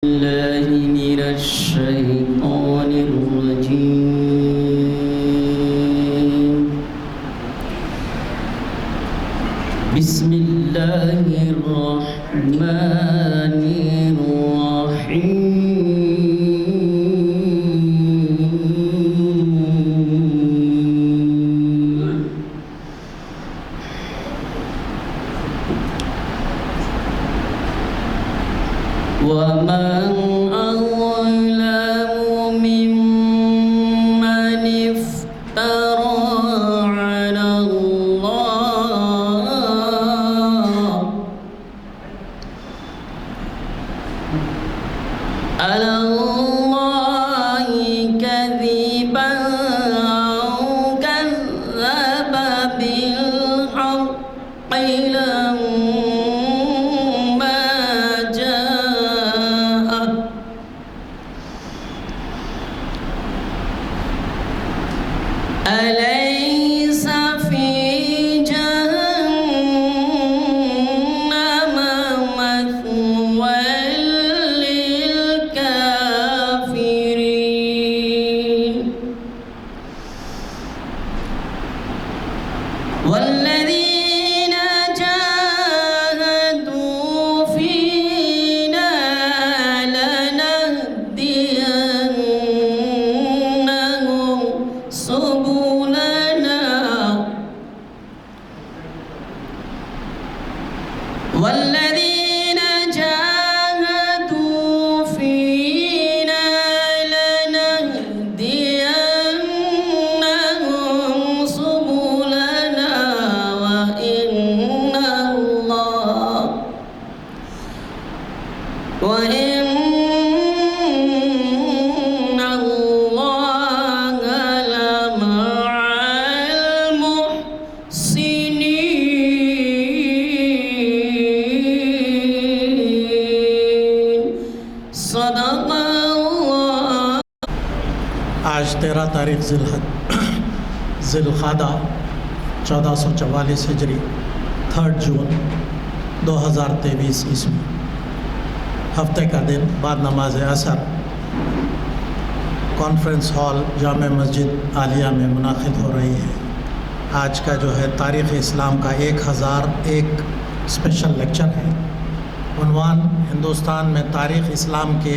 الله من الشيطان الرجيم. بسم الله الرحمن الرحيم. ومن أظلم ممن افترى على الله كذبا أو كذب بالحق لما جاءه. أليس في جهنم مثوى للكافرين. والذين جاهدوا فينا لنهدينهم سبلنا. والذين جاهدوا فينا لنهدينهم سبلنا وإن الله لمع المحسنين. صدق الله. آج 13 تاریخ ذی القعدہ 1444 ہجری 3 جون 2023 عیسوی، ہفتے کا دن بعد نماز عصر کانفرنس ہال جامع مسجد عالیہ میں منعقد ہو رہی ہے۔ آج کا جو ہے تاریخ اسلام کا 1001 اسپیشل لیکچر ہے۔ عنوان ہندوستان میں تاریخ اسلام کے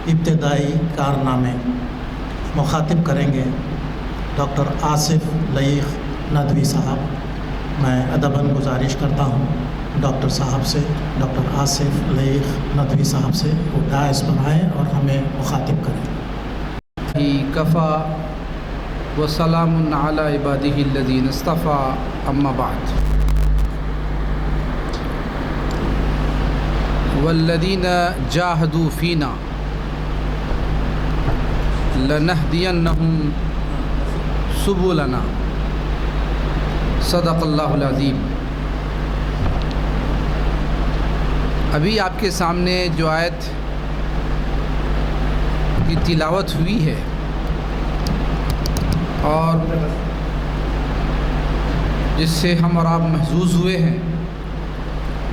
ابتدائی کارنامے۔ مخاطب کریں گے ڈاکٹر آصف لئیق ندوی صاحب۔ میں ادباً گزارش کرتا ہوں ڈاکٹر صاحب سے، ڈاکٹر آصف لئیق ندوی صاحب سے وہ ڈائس پر آئیں اور ہمیں مخاطب کریں۔ کفا وسلام علی عبادہ الذین اصطفیٰ، اما بعد۔ والذین جاہدوا فینا لنہدینہم سبلنا، صدق اللہ العظیم۔ ابھی آپ کے سامنے جو آیت کی تلاوت ہوئی ہے اور جس سے ہم اور آپ محظوظ ہوئے ہیں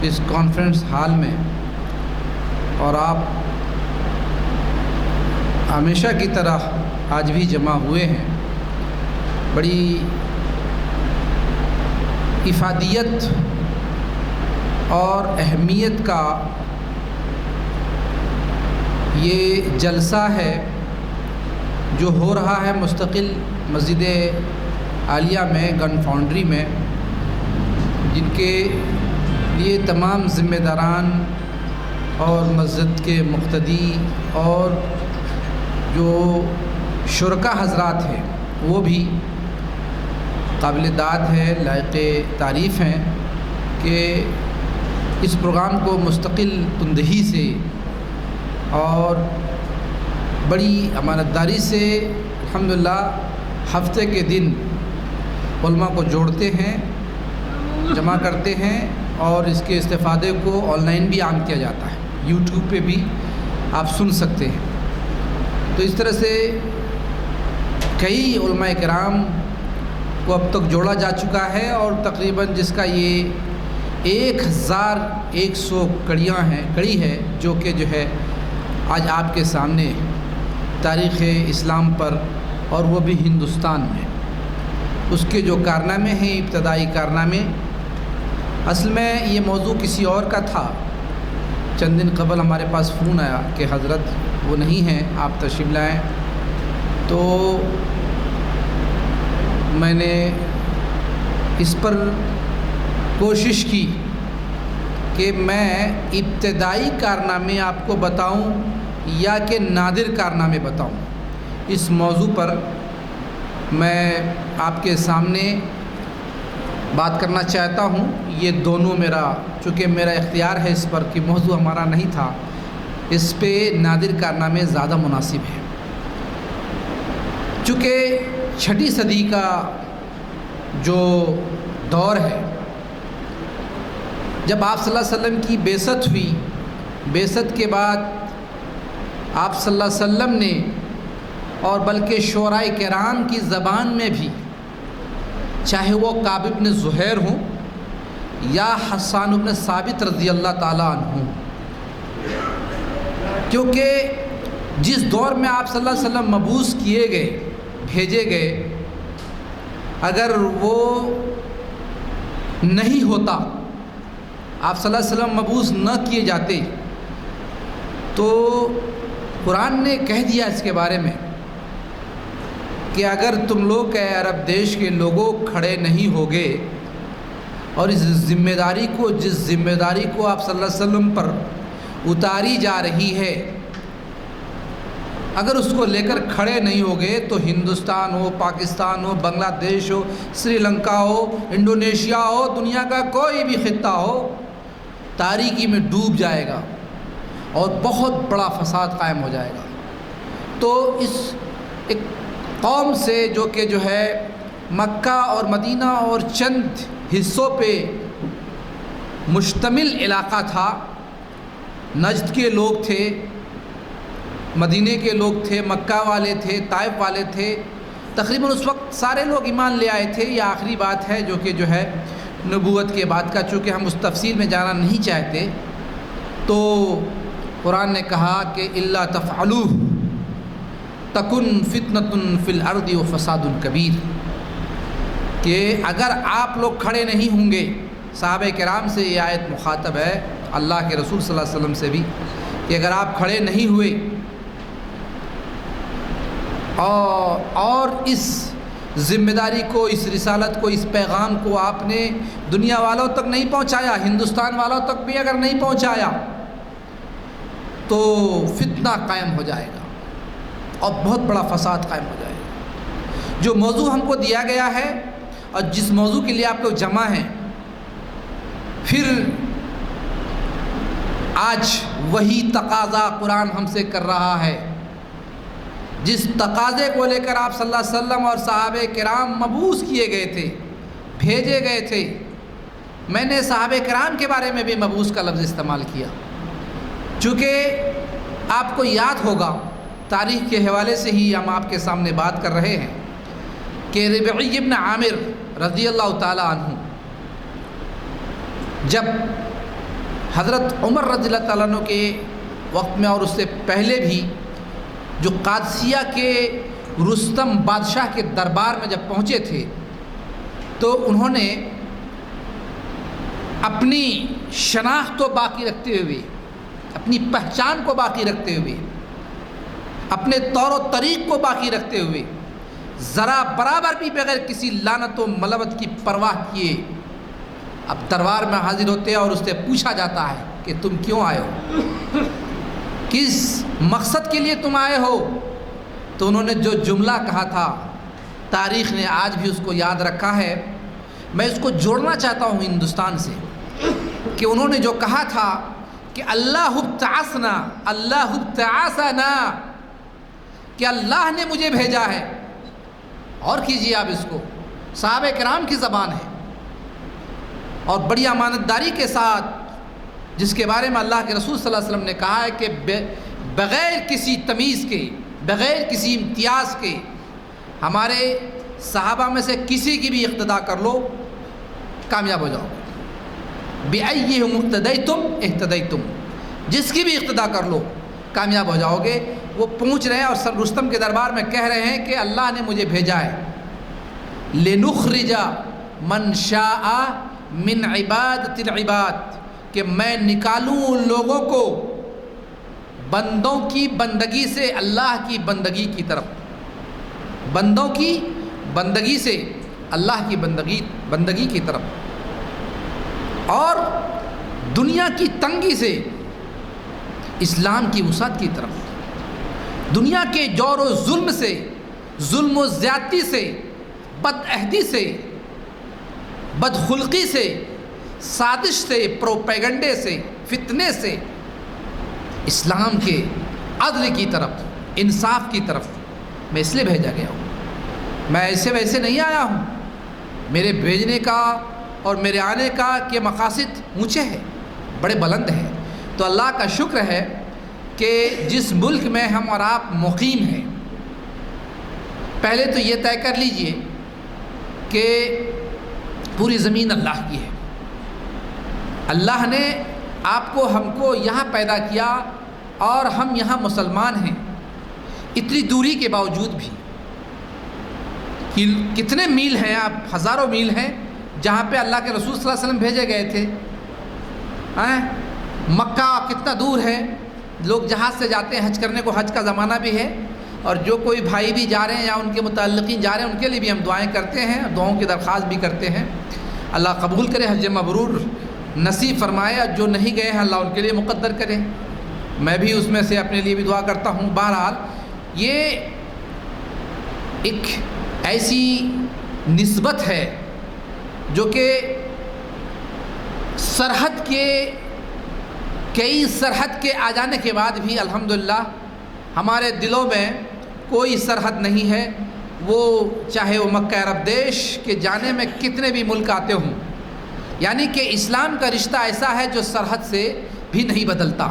اس کانفرنس ہال میں، اور آپ ہمیشہ کی طرح آج بھی جمع ہوئے ہیں، بڑی افادیت اور اہمیت کا یہ جلسہ ہے جو ہو رہا ہے مستقل مسجد عالیہ میں، گن فاؤنڈری میں، جن کے لیے تمام ذمہ داران اور مسجد کے مقتدی اور جو شرکا حضرات ہیں وہ بھی قابل داد ہے، لائق تعریف ہیں کہ اس پروگرام کو مستقل تندہی سے اور بڑی امانتداری سے الحمدللہ ہفتے کے دن علماء کو جوڑتے ہیں، جمع کرتے ہیں، اور اس کے استفادے کو آن لائن بھی عام کیا جاتا ہے، یوٹیوب پہ بھی آپ سن سکتے ہیں۔ تو اس طرح سے کئی علماء کرام کو اب تک جوڑا جا چکا ہے، اور تقریباً جس کا یہ 1100 کڑی ہے جو کہ جو ہے آج آپ کے سامنے تاریخ اسلام پر اور وہ بھی ہندوستان میں اس کے جو کارنامے ہیں، ابتدائی کارنامے. اصل میں یہ موضوع کسی اور کا تھا. چند دن قبل ہمارے پاس فون آیا کہ حضرت وہ نہیں ہیں، آپ تشریف لائیں. تو میں نے اس پر کوشش کی کہ میں ابتدائی کارنامے آپ کو بتاؤں یا کہ نادر کارنامے بتاؤں. اس موضوع پر میں آپ کے سامنے بات کرنا چاہتا ہوں. یہ دونوں چونکہ میرا اختیار ہے اس پر کہ موضوع ہمارا نہیں تھا، اس پہ نادر کارنامے زیادہ مناسب ہیں. چونکہ 6 صدی کا جو دور ہے، جب آپ صلی اللہ علیہ وسلم کی بعثت ہوئی، بعثت کے بعد آپ صلی اللہ علیہ وسلم نے اور بلکہ شعراء کرام کی زبان میں بھی، چاہے وہ کعب بن زہیر ہوں یا حسان بن ثابت رضی اللہ تعالیٰ عنہ، کیونکہ جس دور میں آپ صلی اللہ علیہ وسلم مبعوث کیے گئے، بھیجے گئے، اگر وہ نہیں ہوتا، آپ صلی اللہ علیہ وسلم مبعوث نہ کیے جاتے، تو قرآن نے کہہ دیا اس کے بارے میں کہ اگر تم لوگ اے عرب دیش کے لوگوں کھڑے نہیں ہوگے اور اس ذمہ داری کو، جس ذمہ داری کو آپ صلی اللہ علیہ وسلم پر اتاری جا رہی ہے، اگر اس کو لے کر کھڑے نہیں ہوگے تو ہندوستان ہو، پاکستان ہو، بنگلہ دیش ہو، سری لنکا ہو، انڈونیشیا ہو، دنیا کا کوئی بھی خطہ ہو، تاریکی میں ڈوب جائے گا اور بہت بڑا فساد قائم ہو جائے گا. تو اس ایک قوم سے جو ہے مکہ اور مدینہ اور چند حصوں پہ مشتمل علاقہ تھا. نجد کے لوگ تھے، مدینے کے لوگ تھے، مکہ والے تھے، طائف والے تھے. تقریباً اس وقت سارے لوگ ایمان لے آئے تھے. یہ آخری بات ہے جو ہے نبوت کے بعد کا. چونکہ ہم اس تفصیل میں جانا نہیں چاہتے، تو قرآن نے کہا کہ الا تفعلوہ تکن فتنۃ فی الارض وفساد کبیر، کہ اگر آپ لوگ کھڑے نہیں ہوں گے. صحابہ کرام سے یہ آیت مخاطب ہے، اللہ کے رسول صلی اللہ علیہ وسلم سے بھی، کہ اگر آپ کھڑے نہیں ہوئے اور اس ذمہ داری کو، اس رسالت کو، اس پیغام کو آپ نے دنیا والوں تک نہیں پہنچایا، ہندوستان والوں تک بھی اگر نہیں پہنچایا، تو فتنہ قائم ہو جائے گا اور بہت بڑا فساد قائم ہو جائے گا. جو موضوع ہم کو دیا گیا ہے اور جس موضوع کے لیے آپ لوگ جمع ہیں، پھر آج وہی تقاضا قرآن ہم سے کر رہا ہے. جس تقاضے کو لے کر آپ صلی اللہ علیہ وسلم اور صحابہ کرام مبعوث کیے گئے تھے، بھیجے گئے تھے. میں نے صحابہ کرام کے بارے میں بھی مبعوث کا لفظ استعمال کیا، چونکہ آپ کو یاد ہوگا، تاریخ کے حوالے سے ہی ہم آپ کے سامنے بات کر رہے ہیں کہ ربعی بن عامر رضی اللہ تعالیٰ عنہ جب حضرت عمر رضی اللہ تعالیٰ عنہ کے وقت میں اور اس سے پہلے بھی جو قادسیہ کے رستم بادشاہ کے دربار میں جب پہنچے تھے، تو انہوں نے اپنی شناخت کو باقی رکھتے ہوئے، اپنی پہچان کو باقی رکھتے ہوئے، اپنے طور و طریق کو باقی رکھتے ہوئے، ذرا برابر بھی بغیر کسی لعنت و ملامت کی پرواہ کیے اب دربار میں حاضر ہوتے ہیں اور اس سے پوچھا جاتا ہے کہ تم کیوں آئے ہو، کس مقصد کے لیے تم آئے ہو. تو انہوں نے جو جملہ کہا تھا، تاریخ نے آج بھی اس کو یاد رکھا ہے. میں اس کو جوڑنا چاہتا ہوں ہندوستان سے، کہ انہوں نے جو کہا تھا کہ اللہ ابتعثنا، اللہ ابتعثنا، کہ اللہ نے مجھے بھیجا ہے. اور کیجئے آپ اس کو، صحابہ کرام کی زبان ہے اور بڑی امانتداری کے ساتھ، جس کے بارے میں اللہ کے رسول صلی اللہ علیہ وسلم نے کہا ہے کہ بغیر کسی تمیز کے، بغیر کسی امتیاز کے، ہمارے صحابہ میں سے کسی کی بھی اقتداء کر لو، کامیاب ہو جاؤ. بِأَيِّهِمْ اقْتَدَيْتُمْ اهْتَدَيْتُمْ، جس کی بھی اقتداء کر لو کامیاب ہو جاؤ گے۔ وہ پہنچ رہے ہیں اور سر رستم کے دربار میں کہہ رہے ہیں کہ اللہ نے مجھے بھیجا ہے لِنُخْرِجَ مَنْ شَاءَ مِنْ عِبَادَةِ الْعِبَادِ، کہ میں نکالوں ان لوگوں کو بندوں کی بندگی سے اللہ کی بندگی کی طرف، بندوں کی بندگی سے اللہ کی بندگی کی طرف، اور دنیا کی تنگی سے اسلام کی وسعت کی طرف، دنیا کے جور و ظلم سے، ظلم و زیادتی سے، بد عہدی سے، بدخلقی سے، سازش سے، پروپیگنڈے سے، فتنے سے، اسلام کے عدل کی طرف، انصاف کی طرف میں اس لیے بھیجا گیا ہوں۔ میں ایسے ویسے نہیں آیا ہوں، میرے بھیجنے کا اور میرے آنے کا کے مقاصد اونچے ہیں، بڑے بلند ہیں۔ تو اللہ کا شکر ہے کہ جس ملک میں ہم اور آپ مقیم ہیں، پہلے تو یہ طے کر لیجئے کہ پوری زمین اللہ کی ہے۔ اللہ نے آپ کو ہم کو یہاں پیدا کیا اور ہم یہاں مسلمان ہیں، اتنی دوری کے باوجود بھی۔ کتنے میل ہیں آپ؟ ہزاروں میل ہیں جہاں پہ اللہ کے رسول صلی اللہ علیہ وسلم بھیجے گئے تھے۔ مکہ کتنا دور ہے، لوگ جہاز سے جاتے ہیں حج کرنے کو، حج کا زمانہ بھی ہے، اور جو کوئی بھائی بھی جا رہے ہیں یا ان کے متعلقین جا رہے ہیں ان کے لیے بھی ہم دعائیں کرتے ہیں، دعاؤں کی درخواست بھی کرتے ہیں۔ اللہ قبول کرے، حج مبرور نصیب فرمائے، اور جو نہیں گئے ہیں اللہ ان کے لیے مقدر کرے۔ میں بھی اس میں سے اپنے لیے بھی دعا کرتا ہوں۔ بہرحال یہ ایک ایسی نسبت ہے جو کہ سرحد کے کئی سرحد کے آ جانے کے بعد بھی الحمدللہ ہمارے دلوں میں کوئی سرحد نہیں ہے، وہ چاہے وہ مکہ عرب دیش کے جانے میں کتنے بھی ملک آتے ہوں۔ یعنی کہ اسلام کا رشتہ ایسا ہے جو سرحد سے بھی نہیں بدلتا۔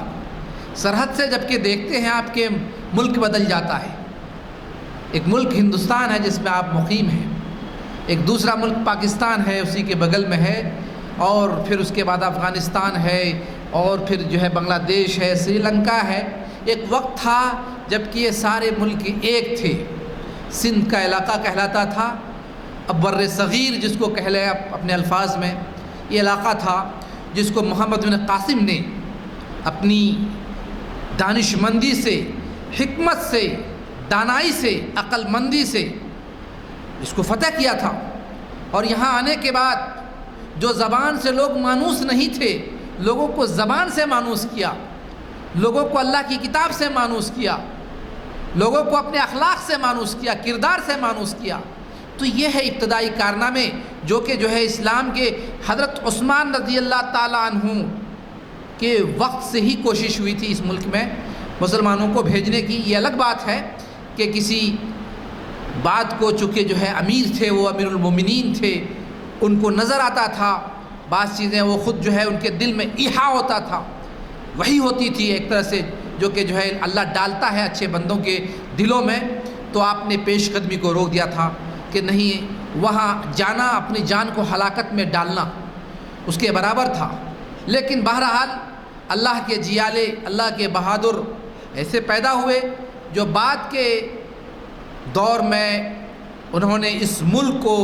سرحد سے جب کہ دیکھتے ہیں آپ کے ملک بدل جاتا ہے۔ ایک ملک ہندوستان ہے جس میں آپ مقیم ہیں، ایک دوسرا ملک پاکستان ہے اسی کے بغل میں ہے، اور پھر اس کے بعد افغانستان ہے، اور پھر جو ہے بنگلہ دیش ہے، سری لنکا ہے۔ ایک وقت تھا جب کہ یہ سارے ملک ایک تھے، سندھ کا علاقہ کہلاتا تھا، اب بر صغیر جس کو کہہ لیں اپنے الفاظ میں، یہ علاقہ تھا جس کو محمد بن قاسم نے اپنی دانش مندی سے، حکمت سے، دانائی سے، عقل مندی سے اس کو فتح کیا تھا۔ اور یہاں آنے کے بعد جو زبان سے لوگ مانوس نہیں تھے، لوگوں کو زبان سے مانوس کیا، لوگوں کو اللہ کی کتاب سے مانوس کیا، لوگوں کو اپنے اخلاق سے مانوس کیا، کردار سے مانوس کیا۔ تو یہ ہے ابتدائی کارنامے جو کہ جو ہے اسلام کے حضرت عثمان رضی اللہ تعالیٰ عنہ کے وقت سے ہی کوشش ہوئی تھی اس ملک میں مسلمانوں کو بھیجنے کی۔ یہ الگ بات ہے کہ کسی بات کو چونکہ جو ہے امیر تھے، وہ امیر المومنین تھے، ان کو نظر آتا تھا بعض چیزیں، وہ خود جو ہے ان کے دل میں ایحا ہوتا تھا، وہی ہوتی تھی ایک طرح سے جو کہ جو ہے اللہ ڈالتا ہے اچھے بندوں کے دلوں میں۔ تو آپ نے پیش قدمی کو روک دیا تھا کہ نہیں، وہاں جانا اپنی جان کو ہلاکت میں ڈالنا اس کے برابر تھا۔ لیکن بہرحال اللہ کے جیالے، اللہ کے بہادر ایسے پیدا ہوئے جو بعد کے دور میں انہوں نے اس ملک کو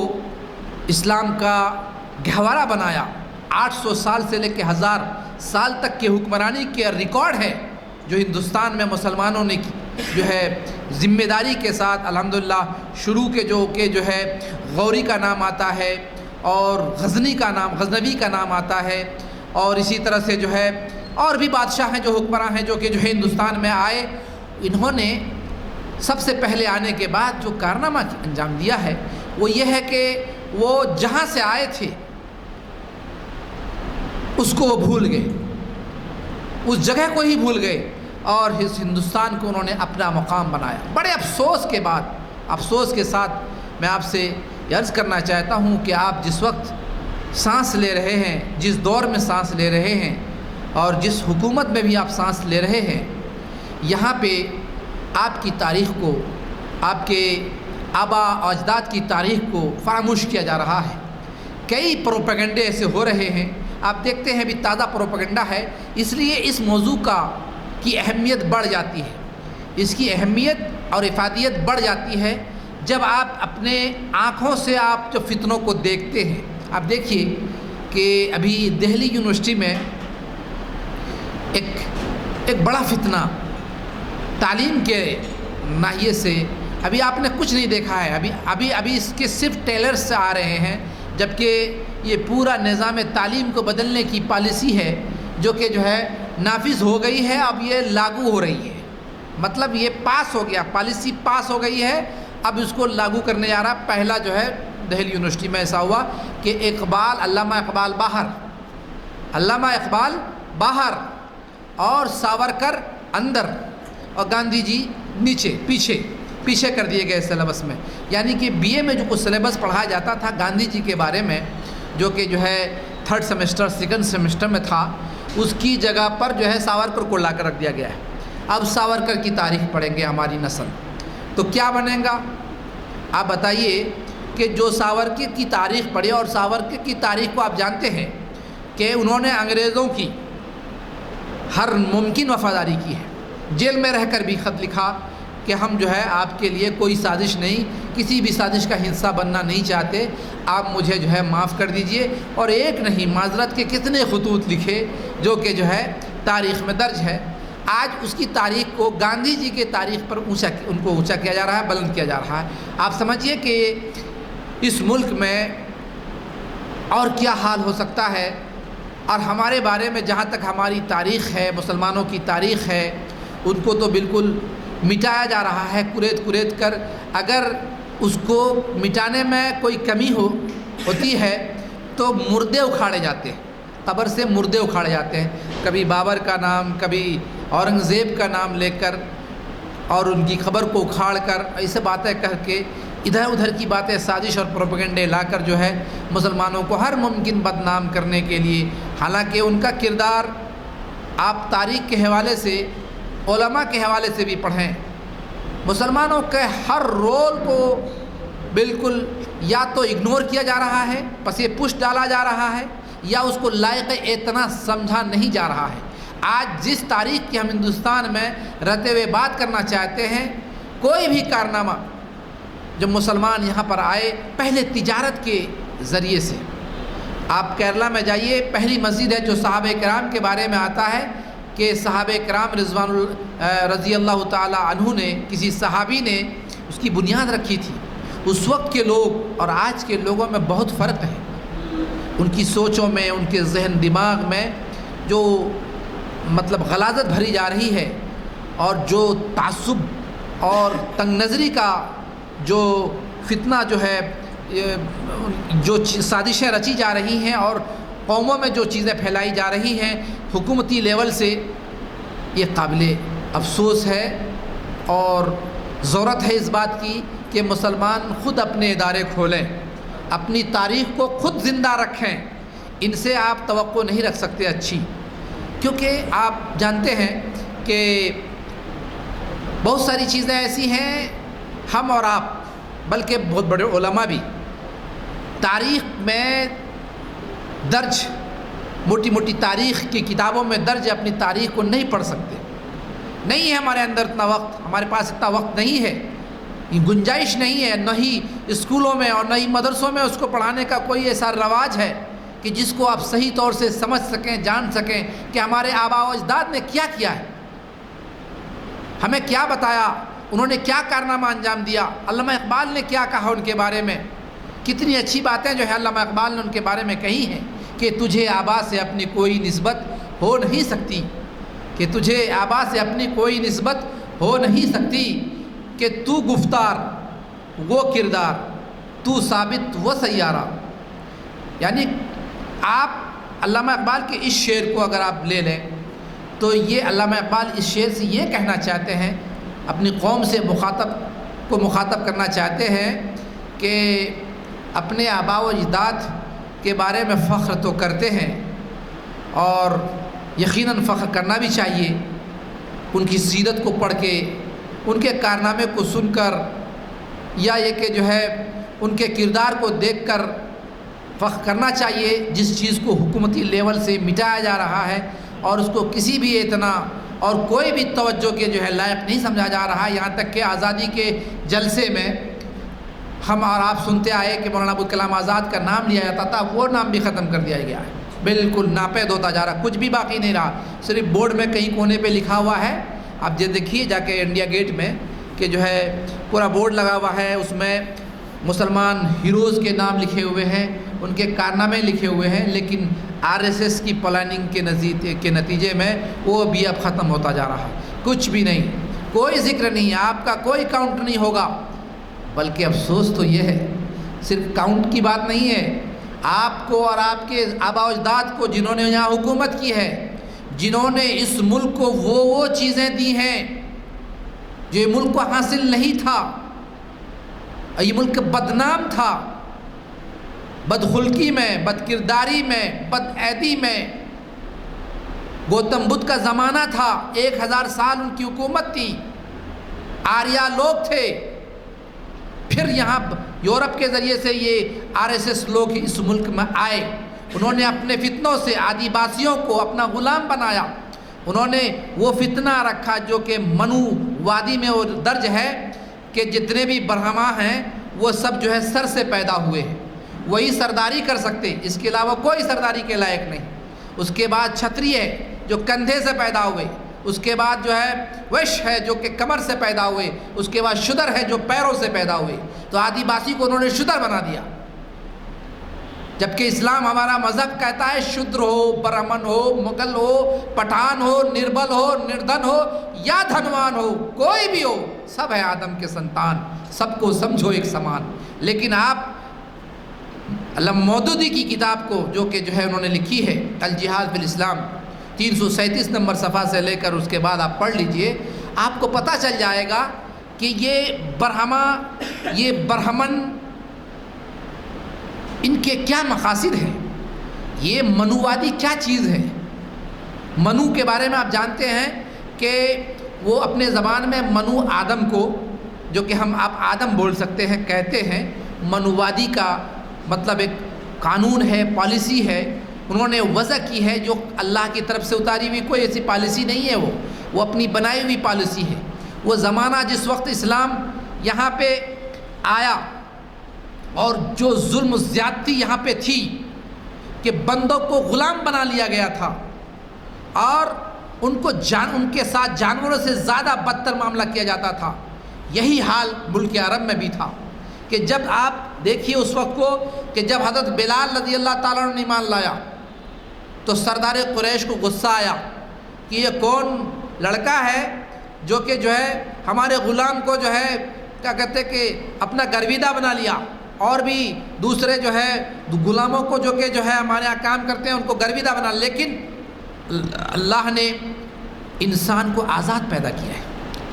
اسلام کا گہوارہ بنایا۔ 800 سال سے لے کے 1000 سال تک کی حکمرانی کے ریکارڈ ہے جو ہندوستان میں مسلمانوں نے جو ہے ذمہ داری کے ساتھ الحمدللہ شروع کے جو ہے غوری کا نام آتا ہے، اور غزنوی کا نام آتا ہے، اور اسی طرح سے جو ہے اور بھی بادشاہ ہیں جو حکمراں ہیں جو کہ جو ہے ہندوستان میں آئے۔ انہوں نے سب سے پہلے آنے کے بعد جو کارنامہ انجام دیا ہے وہ یہ ہے کہ وہ جہاں سے آئے تھے اس کو وہ بھول گئے، اس جگہ کو ہی بھول گئے، اور اس ہندوستان کو انہوں نے اپنا مقام بنایا۔ بڑے افسوس کے بعد، افسوس کے ساتھ میں آپ سے عرض کرنا چاہتا ہوں کہ آپ جس وقت سانس لے رہے ہیں، جس دور میں سانس لے رہے ہیں، اور جس حکومت میں بھی آپ سانس لے رہے ہیں، یہاں پہ آپ کی تاریخ کو، آپ کے آبا و اجداد کی تاریخ کو فراموش کیا جا رہا ہے۔ کئی پروپیگنڈے ایسے ہو رہے ہیں، آپ دیکھتے ہیں بھی تازہ پروپیگنڈا ہے۔ اس لیے اس موضوع کا کی اہمیت بڑھ جاتی ہے، اس کی اہمیت اور افادیت بڑھ جاتی ہے جب آپ اپنے آنکھوں سے آپ جو فتنوں کو دیکھتے ہیں۔ آپ دیکھیے کہ ابھی دہلی یونیورسٹی میں ایک بڑا فتنہ تعلیم کے ناحیے سے، ابھی آپ نے کچھ نہیں دیکھا ہے، ابھی اس کے صرف ٹیلرز آ رہے ہیں، جبکہ یہ پورا نظام تعلیم کو بدلنے کی پالیسی ہے جو کہ جو ہے نافذ ہو گئی ہے، اب یہ لاگو ہو رہی ہے، مطلب یہ پاس ہو گیا، پالیسی پاس ہو گئی ہے، اب اس کو لاگو کرنے جا رہا۔ پہلا جو ہے دہلی یونیورسٹی میں ایسا ہوا کہ علامہ اقبال باہر اور ساورکر اندر اور گاندھی جی نیچے پیچھے کر دیے گئے سلیبس میں، یعنی کہ بی اے میں جو کچھ سلیبس پڑھایا جاتا تھا گاندھی جی کے بارے میں، جو کہ جو ہے 3rd سیمسٹر 2nd سیمسٹر میں تھا، اس کی جگہ پر جو ہے ساورکر کو لا کر رکھ دیا گیا ہے۔ اب ساورکر کی تاریخ پڑھیں گے ہماری نسل تو کیا بنے گا؟ آپ بتائیے کہ جو ساورکر کی تاریخ پڑھی، اور ساورکر کی تاریخ کو آپ جانتے ہیں کہ انہوں نے انگریزوں کی ہر ممکن وفاداری کی ہے، جیل میں رہ کر بھی خط لکھا کہ ہم جو ہے آپ کے لیے کوئی سازش نہیں، کسی بھی سازش کا حصہ بننا نہیں چاہتے، آپ مجھے جو ہے معاف کر دیجئے، اور ایک نہیں معذرت کے کتنے خطوط لکھے جو کہ جو ہے تاریخ میں درج ہے۔ آج اس کی تاریخ کو گاندھی جی کے تاریخ پر ان کو اونچا کیا جا رہا ہے، بلند کیا جا رہا ہے۔ آپ سمجھیے کہ اس ملک میں اور کیا حال ہو سکتا ہے، اور ہمارے بارے میں جہاں تک ہماری تاریخ ہے، مسلمانوں کی تاریخ ہے، ان کو تو بالکل مٹایا جا رہا ہے کریت کر۔ اگر اس کو مٹانے میں کوئی کمی ہوتی ہے تو مردے اکھاڑے جاتے ہیں، قبر سے مردے اکھاڑے جاتے ہیں، کبھی بابر کا نام، کبھی اورنگزیب کا نام لے کر اور ان کی قبر کو اکھاڑ کر ایسے باتیں کہہ کے ادھر ادھر کی باتیں سازش اور پروپیگنڈے لا کر جو ہے مسلمانوں کو ہر ممکن بدنام کرنے کے لیے، حالانکہ ان کا کردار آپ تاریخ کے حوالے سے، علماء کے حوالے سے بھی پڑھیں، مسلمانوں کے ہر رول کو بالکل یا تو اگنور کیا جا رہا ہے، پس پش ڈالا جا رہا ہے، یا اس کو لائق اعتنا سمجھا نہیں جا رہا ہے۔ آج جس تاریخ کی ہم ہندوستان میں رہتے ہوئے بات کرنا چاہتے ہیں، کوئی بھی کارنامہ جب مسلمان یہاں پر آئے، پہلے تجارت کے ذریعے سے، آپ کیرلا میں جائیے، پہلی مسجد ہے جو صحابہ کرام کے بارے میں آتا ہے کہ صحابہ کرام رضی اللہ تعالی عنہ نے، کسی صحابی نے اس کی بنیاد رکھی تھی۔ اس وقت کے لوگ اور آج کے لوگوں میں بہت فرق ہے، ان کی سوچوں میں، ان کے ذہن دماغ میں جو مطلب غلاظت بھری جا رہی ہے، اور جو تعصب اور تنگ نظری کا جو فتنہ جو ہے، جو سازشیں رچی جا رہی ہیں اور قوموں میں جو چیزیں پھیلائی جا رہی ہیں حکومتی لیول سے، یہ قابل افسوس ہے، اور ضرورت ہے اس بات کی کہ مسلمان خود اپنے ادارے کھولیں، اپنی تاریخ کو خود زندہ رکھیں۔ ان سے آپ توقع نہیں رکھ سکتے اچھی، کیونکہ آپ جانتے ہیں کہ بہت ساری چیزیں ایسی ہیں، ہم اور آپ بلکہ بہت بڑے علماء بھی تاریخ میں درج، موٹی موٹی تاریخ کی کتابوں میں درج اپنی تاریخ کو نہیں پڑھ سکتے، نہیں ہے ہمارے اندر اتنا وقت، ہمارے پاس اتنا وقت نہیں ہے، گنجائش نہیں ہے، نہ ہی اسکولوں میں اور نہ ہی مدرسوں میں اس کو پڑھانے کا کوئی ایسا رواج ہے کہ جس کو آپ صحیح طور سے سمجھ سکیں، جان سکیں کہ ہمارے آباء و اجداد نے کیا کیا ہے، ہمیں کیا بتایا، انہوں نے کیا کارنامہ انجام دیا، علامہ اقبال نے کیا کہا ان کے بارے میں، کتنی اچھی باتیں جو ہے علامہ اقبال نے ان کے بارے میں کہی ہیں کہ تجھے آباء سے اپنی کوئی نسبت ہو نہیں سکتی، کہ تجھے آباء سے اپنی کوئی نسبت ہو نہیں سکتی، کہ تو گفتار وہ کردار، تو ثابت وہ سیارہ۔ یعنی آپ علامہ اقبال کے اس شعر کو اگر آپ لے لیں تو یہ علامہ اقبال اس شعر سے یہ کہنا چاہتے ہیں، اپنی قوم سے مخاطب کرنا چاہتے ہیں کہ اپنے آباء و اجداد کے بارے میں فخر تو کرتے ہیں، اور یقیناً فخر کرنا بھی چاہیے، ان کی سیرت کو پڑھ کے، ان کے کارنامے کو سن کر، یا یہ کہ جو ہے ان کے کردار کو دیکھ کر فخر کرنا چاہیے، جس چیز کو حکومتی لیول سے مٹایا جا رہا ہے اور اس کو کسی بھی اعتنا اور کوئی بھی توجہ کے جو ہے لائق نہیں سمجھا جا رہا. یہاں تک کہ آزادی کے جلسے میں ہم اور آپ سنتے آئے کہ مولانا ابوالکلام آزاد کا نام لیا جاتا تھا، وہ نام بھی ختم کر دیا گیا ہے، بالکل ناپید ہوتا جا رہا، کچھ بھی باقی نہیں رہا. صرف بورڈ میں کہیں کونے پہ لکھا ہوا ہے. آپ یہ دیکھیے جا کے انڈیا گیٹ میں کہ جو ہے پورا بورڈ لگا ہوا ہے، اس میں مسلمان ہیروز کے نام لکھے ہوئے ہیں، ان کے کارنامے لکھے ہوئے ہیں، لیکن RSS کی پلاننگ کے نتیجے میں وہ بھی اب ختم ہوتا جا رہا ہے. کچھ بھی نہیں، کوئی ذکر نہیں، آپ کا کوئی کاؤنٹ نہیں ہوگا. بلکہ افسوس تو یہ ہے، صرف کاؤنٹ کی بات نہیں ہے، آپ کو اور آپ کے آباء و اجداد کو جنہوں نے یہاں حکومت کی ہے، جنہوں نے اس ملک کو وہ چیزیں دی ہیں جو یہ ملک کو حاصل نہیں تھا. یہ ملک بدنام تھا، بدخلقی میں، بد کرداری میں، بد عیدی میں. گوتم بدھ کا زمانہ تھا، 1000 سال ان کی حکومت تھی، آریہ لوگ تھے. پھر یہاں یورپ کے ذریعے سے یہ RSS لوگ اس ملک میں آئے. انہوں نے اپنے فتنوں سے آدی باسیوں کو اپنا غلام بنایا. انہوں نے وہ فتنہ رکھا جو کہ منو وادی میں وہ درج ہے کہ جتنے بھی برہما ہیں وہ سب جو ہے سر سے پیدا ہوئے ہیں، وہی سرداری کر سکتے، اس کے علاوہ کوئی سرداری کے لائق نہیں. اس کے بعد چھتری ہے جو کندھے سے پیدا ہوئے، اس کے بعد جو ہے وش ہے جو کہ کمر سے پیدا ہوئے، اس کے بعد شدر ہے جو پیروں سے پیدا ہوئے. تو آدی باسی کو انہوں نے شدر بنا دیا، جبکہ اسلام ہمارا مذہب کہتا ہے شدر ہو، برہمن ہو، مغل ہو، پٹھان ہو، نربل ہو، نردن ہو یا دھنوان ہو، کوئی بھی ہو، سب ہے آدم کے سنتان، سب کو سمجھو ایک سمان. لیکن آپ علامہ مودودی کی کتاب کو جو ہے انہوں نے لکھی ہے الجہاد فی الاسلام، 337 نمبر صفحہ سے لے کر اس کے بعد آپ پڑھ لیجئے، آپ کو پتہ چل جائے گا کہ یہ برہما، یہ برہمن، ان کے کیا مقاصد ہیں، یہ منووادی کیا چیز ہے. منو کے بارے میں آپ جانتے ہیں کہ وہ اپنے زبان میں منو آدم کو، جو کہ ہم آپ آدم بول سکتے ہیں، کہتے ہیں. منووادی کا مطلب ایک قانون ہے، پالیسی ہے، انہوں نے وضع کی ہے جو اللہ کی طرف سے اتاری ہوئی کوئی ایسی پالیسی نہیں ہے. وہ اپنی بنائی ہوئی پالیسی ہے. وہ زمانہ جس وقت اسلام یہاں پہ آیا اور جو ظلم و زیادتی یہاں پہ تھی کہ بندوں کو غلام بنا لیا گیا تھا اور ان کے ساتھ جانوروں سے زیادہ بدتر معاملہ کیا جاتا تھا. یہی حال ملک عرب میں بھی تھا کہ جب آپ دیکھیے اس وقت کو کہ جب حضرت بلال رضی اللہ تعالیٰ عنہ نے ایمان لایا تو سردار قریش کو غصہ آیا کہ یہ کون لڑکا ہے جو ہے ہمارے غلام کو جو ہے کیا کہتے کہ اپنا گرویدہ بنا لیا، اور بھی دوسرے جو ہے غلاموں کو جو ہے ہمارے یہاں کام کرتے ہیں ان کو گرویدہ بنا. لیکن اللہ نے انسان کو آزاد پیدا کیا ہے،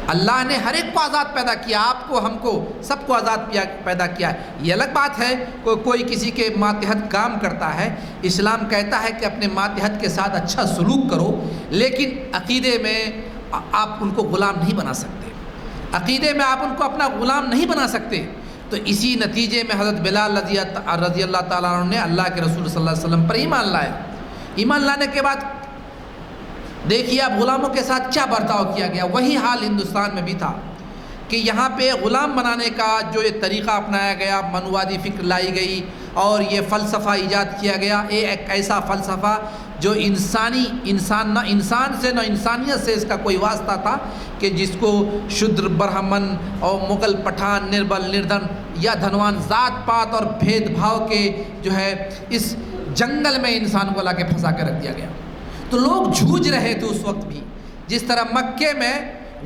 اللہ نے ہر ایک کو آزاد پیدا کیا، آپ کو، ہم کو، سب کو آزاد پیدا کیا ہے. یہ الگ بات ہے کوئی کسی کے ماتحت کام کرتا ہے. اسلام کہتا ہے کہ اپنے ماتحت کے ساتھ اچھا سلوک کرو، لیکن عقیدے میں آپ ان کو غلام نہیں بنا سکتے، عقیدے میں آپ ان کو اپنا غلام نہیں بنا سکتے. تو اسی نتیجے میں حضرت بلال رضی اللہ تعالیٰ عنہ نے اللہ کے رسول صلی اللہ علیہ وسلم پر ایمان لایا. ایمان لانے کے بعد دیکھیے اب غلاموں کے ساتھ کیا برتاؤ کیا گیا. وہی حال ہندوستان میں بھی تھا کہ یہاں پہ غلام بنانے کا جو یہ طریقہ اپنایا گیا، منووادی فکر لائی گئی اور یہ فلسفہ ایجاد کیا گیا. ایک ایسا فلسفہ جو انسان نہ انسان سے نہ انسانیت سے اس کا کوئی واسطہ تھا، کہ جس کو شودر، برہمن اور مغل، پٹھان، نربل، نردن یا دھنوان، ذات پات اور بھید بھاؤ کے جو ہے اس جنگل میں انسان کو لا کے پھنسا کے رکھ دیا گیا. تو لوگ جھوج رہے تھے اس وقت بھی، جس طرح مکے میں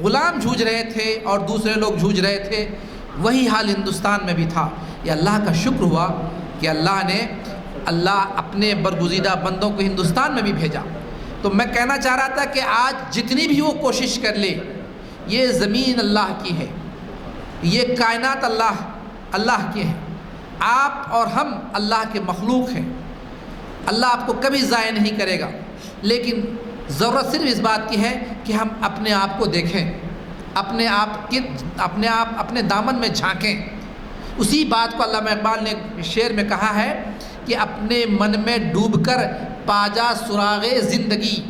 غلام جھوج رہے تھے اور دوسرے لوگ جھوج رہے تھے، وہی حال ہندوستان میں بھی تھا. یہ اللہ کا شکر ہوا کہ اللہ اپنے برگزیدہ بندوں کو ہندوستان میں بھی بھیجا. تو میں کہنا چاہ رہا تھا کہ آج جتنی بھی وہ کوشش کر لے، یہ زمین اللہ کی ہے، یہ کائنات اللہ کی ہے، آپ اور ہم اللہ کے مخلوق ہیں. اللہ آپ کو کبھی ضائع نہیں کرے گا، لیکن ضرورت صرف اس بات کی ہے کہ ہم اپنے آپ کو دیکھیں، اپنے دامن میں جھانکیں. اسی بات کو علامہ اقبال نے شعر میں کہا ہے کہ اپنے من میں ڈوب کر پاجا سراغ زندگی،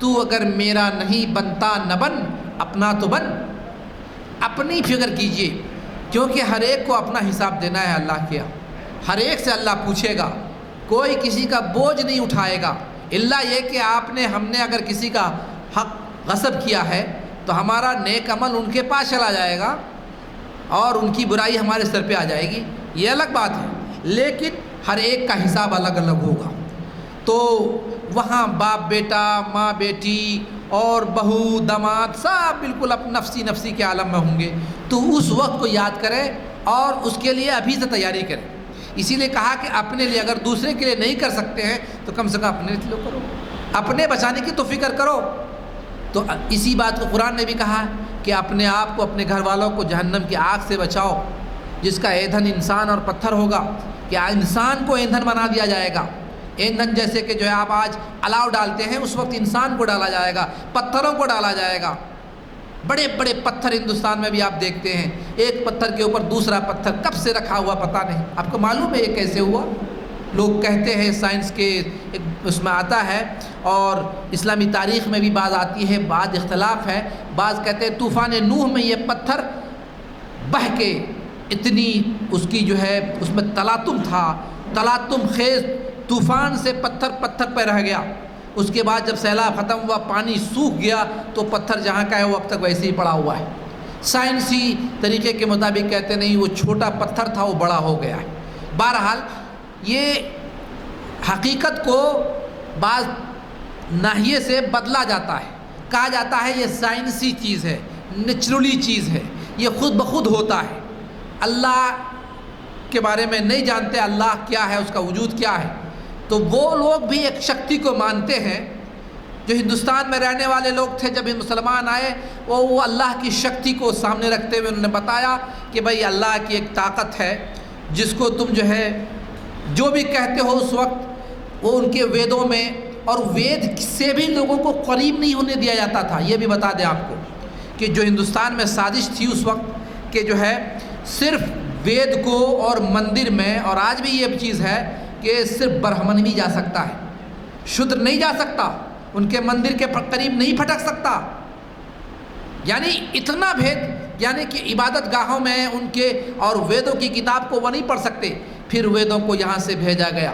تو اگر میرا نہیں بنتا نہ بن، اپنا تو بن۔ اپنی فکر کیجئے، کیونکہ ہر ایک کو اپنا حساب دینا ہے اللہ کے یہاں۔ ہر ایک سے اللہ پوچھے گا، کوئی کسی کا بوجھ نہیں اٹھائے گا، الا یہ کہ ہم نے اگر کسی کا حق غصب کیا ہے تو ہمارا نیک عمل ان کے پاس چلا جائے گا اور ان کی برائی ہمارے سر پہ آ جائے گی، یہ الگ بات ہے، لیکن ہر ایک کا حساب الگ الگ ہوگا۔ تو وہاں باپ بیٹا، ماں بیٹی اور بہو داماد سب بالکل نفسی نفسی کے عالم میں ہوں گے۔ تو اس وقت کو یاد کرے اور اس کے لیے ابھی سے تیاری کرے۔ اسی لیے کہا کہ اپنے لیے، اگر دوسرے کے لیے نہیں کر سکتے ہیں تو کم سے کم اپنے لیے کرو، اپنے بچانے کی تو فکر کرو۔ تو اسی بات کو قرآن نے بھی کہا کہ اپنے آپ کو، اپنے گھر والوں کو جہنم کی آگ سے بچاؤ، جس کا ایندھن انسان اور پتھر ہوگا۔ کہ انسان کو ایندھن بنا دیا جائے گا، ایندھن جیسے کہ جو ہے آپ آج الاؤ ڈالتے ہیں، اس وقت انسان کو ڈالا جائے گا، پتھروں کو ڈالا جائے گا۔ بڑے بڑے پتھر ہندوستان میں بھی آپ دیکھتے ہیں، ایک پتھر کے اوپر دوسرا پتھر کب سے رکھا ہوا پتہ نہیں۔ آپ کو معلوم ہے یہ کیسے ہوا؟ لوگ کہتے ہیں، سائنس کے اس میں آتا ہے اور اسلامی تاریخ میں بھی بعض آتی ہے، بعض اختلاف ہے۔ بعض کہتے ہیں طوفان نوح میں یہ پتھر بہہ کے اتنی اس کی جو ہے اس میں تلاطم تھا، تلاطم خیز طوفان سے پتھر پہ رہ گیا۔ اس کے بعد جب سیلاب ختم ہوا، پانی سوکھ گیا، تو پتھر جہاں کا ہے وہ اب تک ویسے ہی پڑا ہوا ہے۔ سائنسی طریقے کے مطابق کہتے نہیں، وہ چھوٹا پتھر تھا، وہ بڑا ہو گیا ہے۔ بہرحال یہ حقیقت کو بعض ناحیے سے بدلا جاتا ہے، کہا جاتا ہے یہ سائنسی چیز ہے، نیچرلی چیز ہے، یہ خود بخود ہوتا ہے۔ اللہ کے بارے میں نہیں جانتے اللہ کیا ہے، اس کا وجود کیا ہے۔ تو وہ لوگ بھی ایک شکتی کو مانتے ہیں۔ جو ہندوستان میں رہنے والے لوگ تھے، جب مسلمان آئے، وہ اللہ کی شکتی کو سامنے رکھتے ہوئے انہوں نے بتایا کہ بھائی اللہ کی ایک طاقت ہے جس کو تم جو ہے جو بھی کہتے ہو اس وقت وہ ان کے ویدوں میں، اور وید سے بھی لوگوں کو قریب نہیں ہونے دیا جاتا تھا۔ یہ بھی بتا دیں آپ کو کہ جو ہندوستان میں سازش تھی اس وقت کہ جو ہے صرف وید کو اور مندر میں، اور آج بھی یہ چیز ہے کہ صرف برہمن بھی جا سکتا ہے، شودر نہیں جا سکتا، ان کے مندر کے قریب نہیں پھٹک سکتا۔ یعنی اتنا بھید، یعنی کہ عبادت گاہوں میں ان کے اور ویدوں کی کتاب کو وہ نہیں پڑھ سکتے۔ پھر ویدوں کو یہاں سے بھیجا گیا،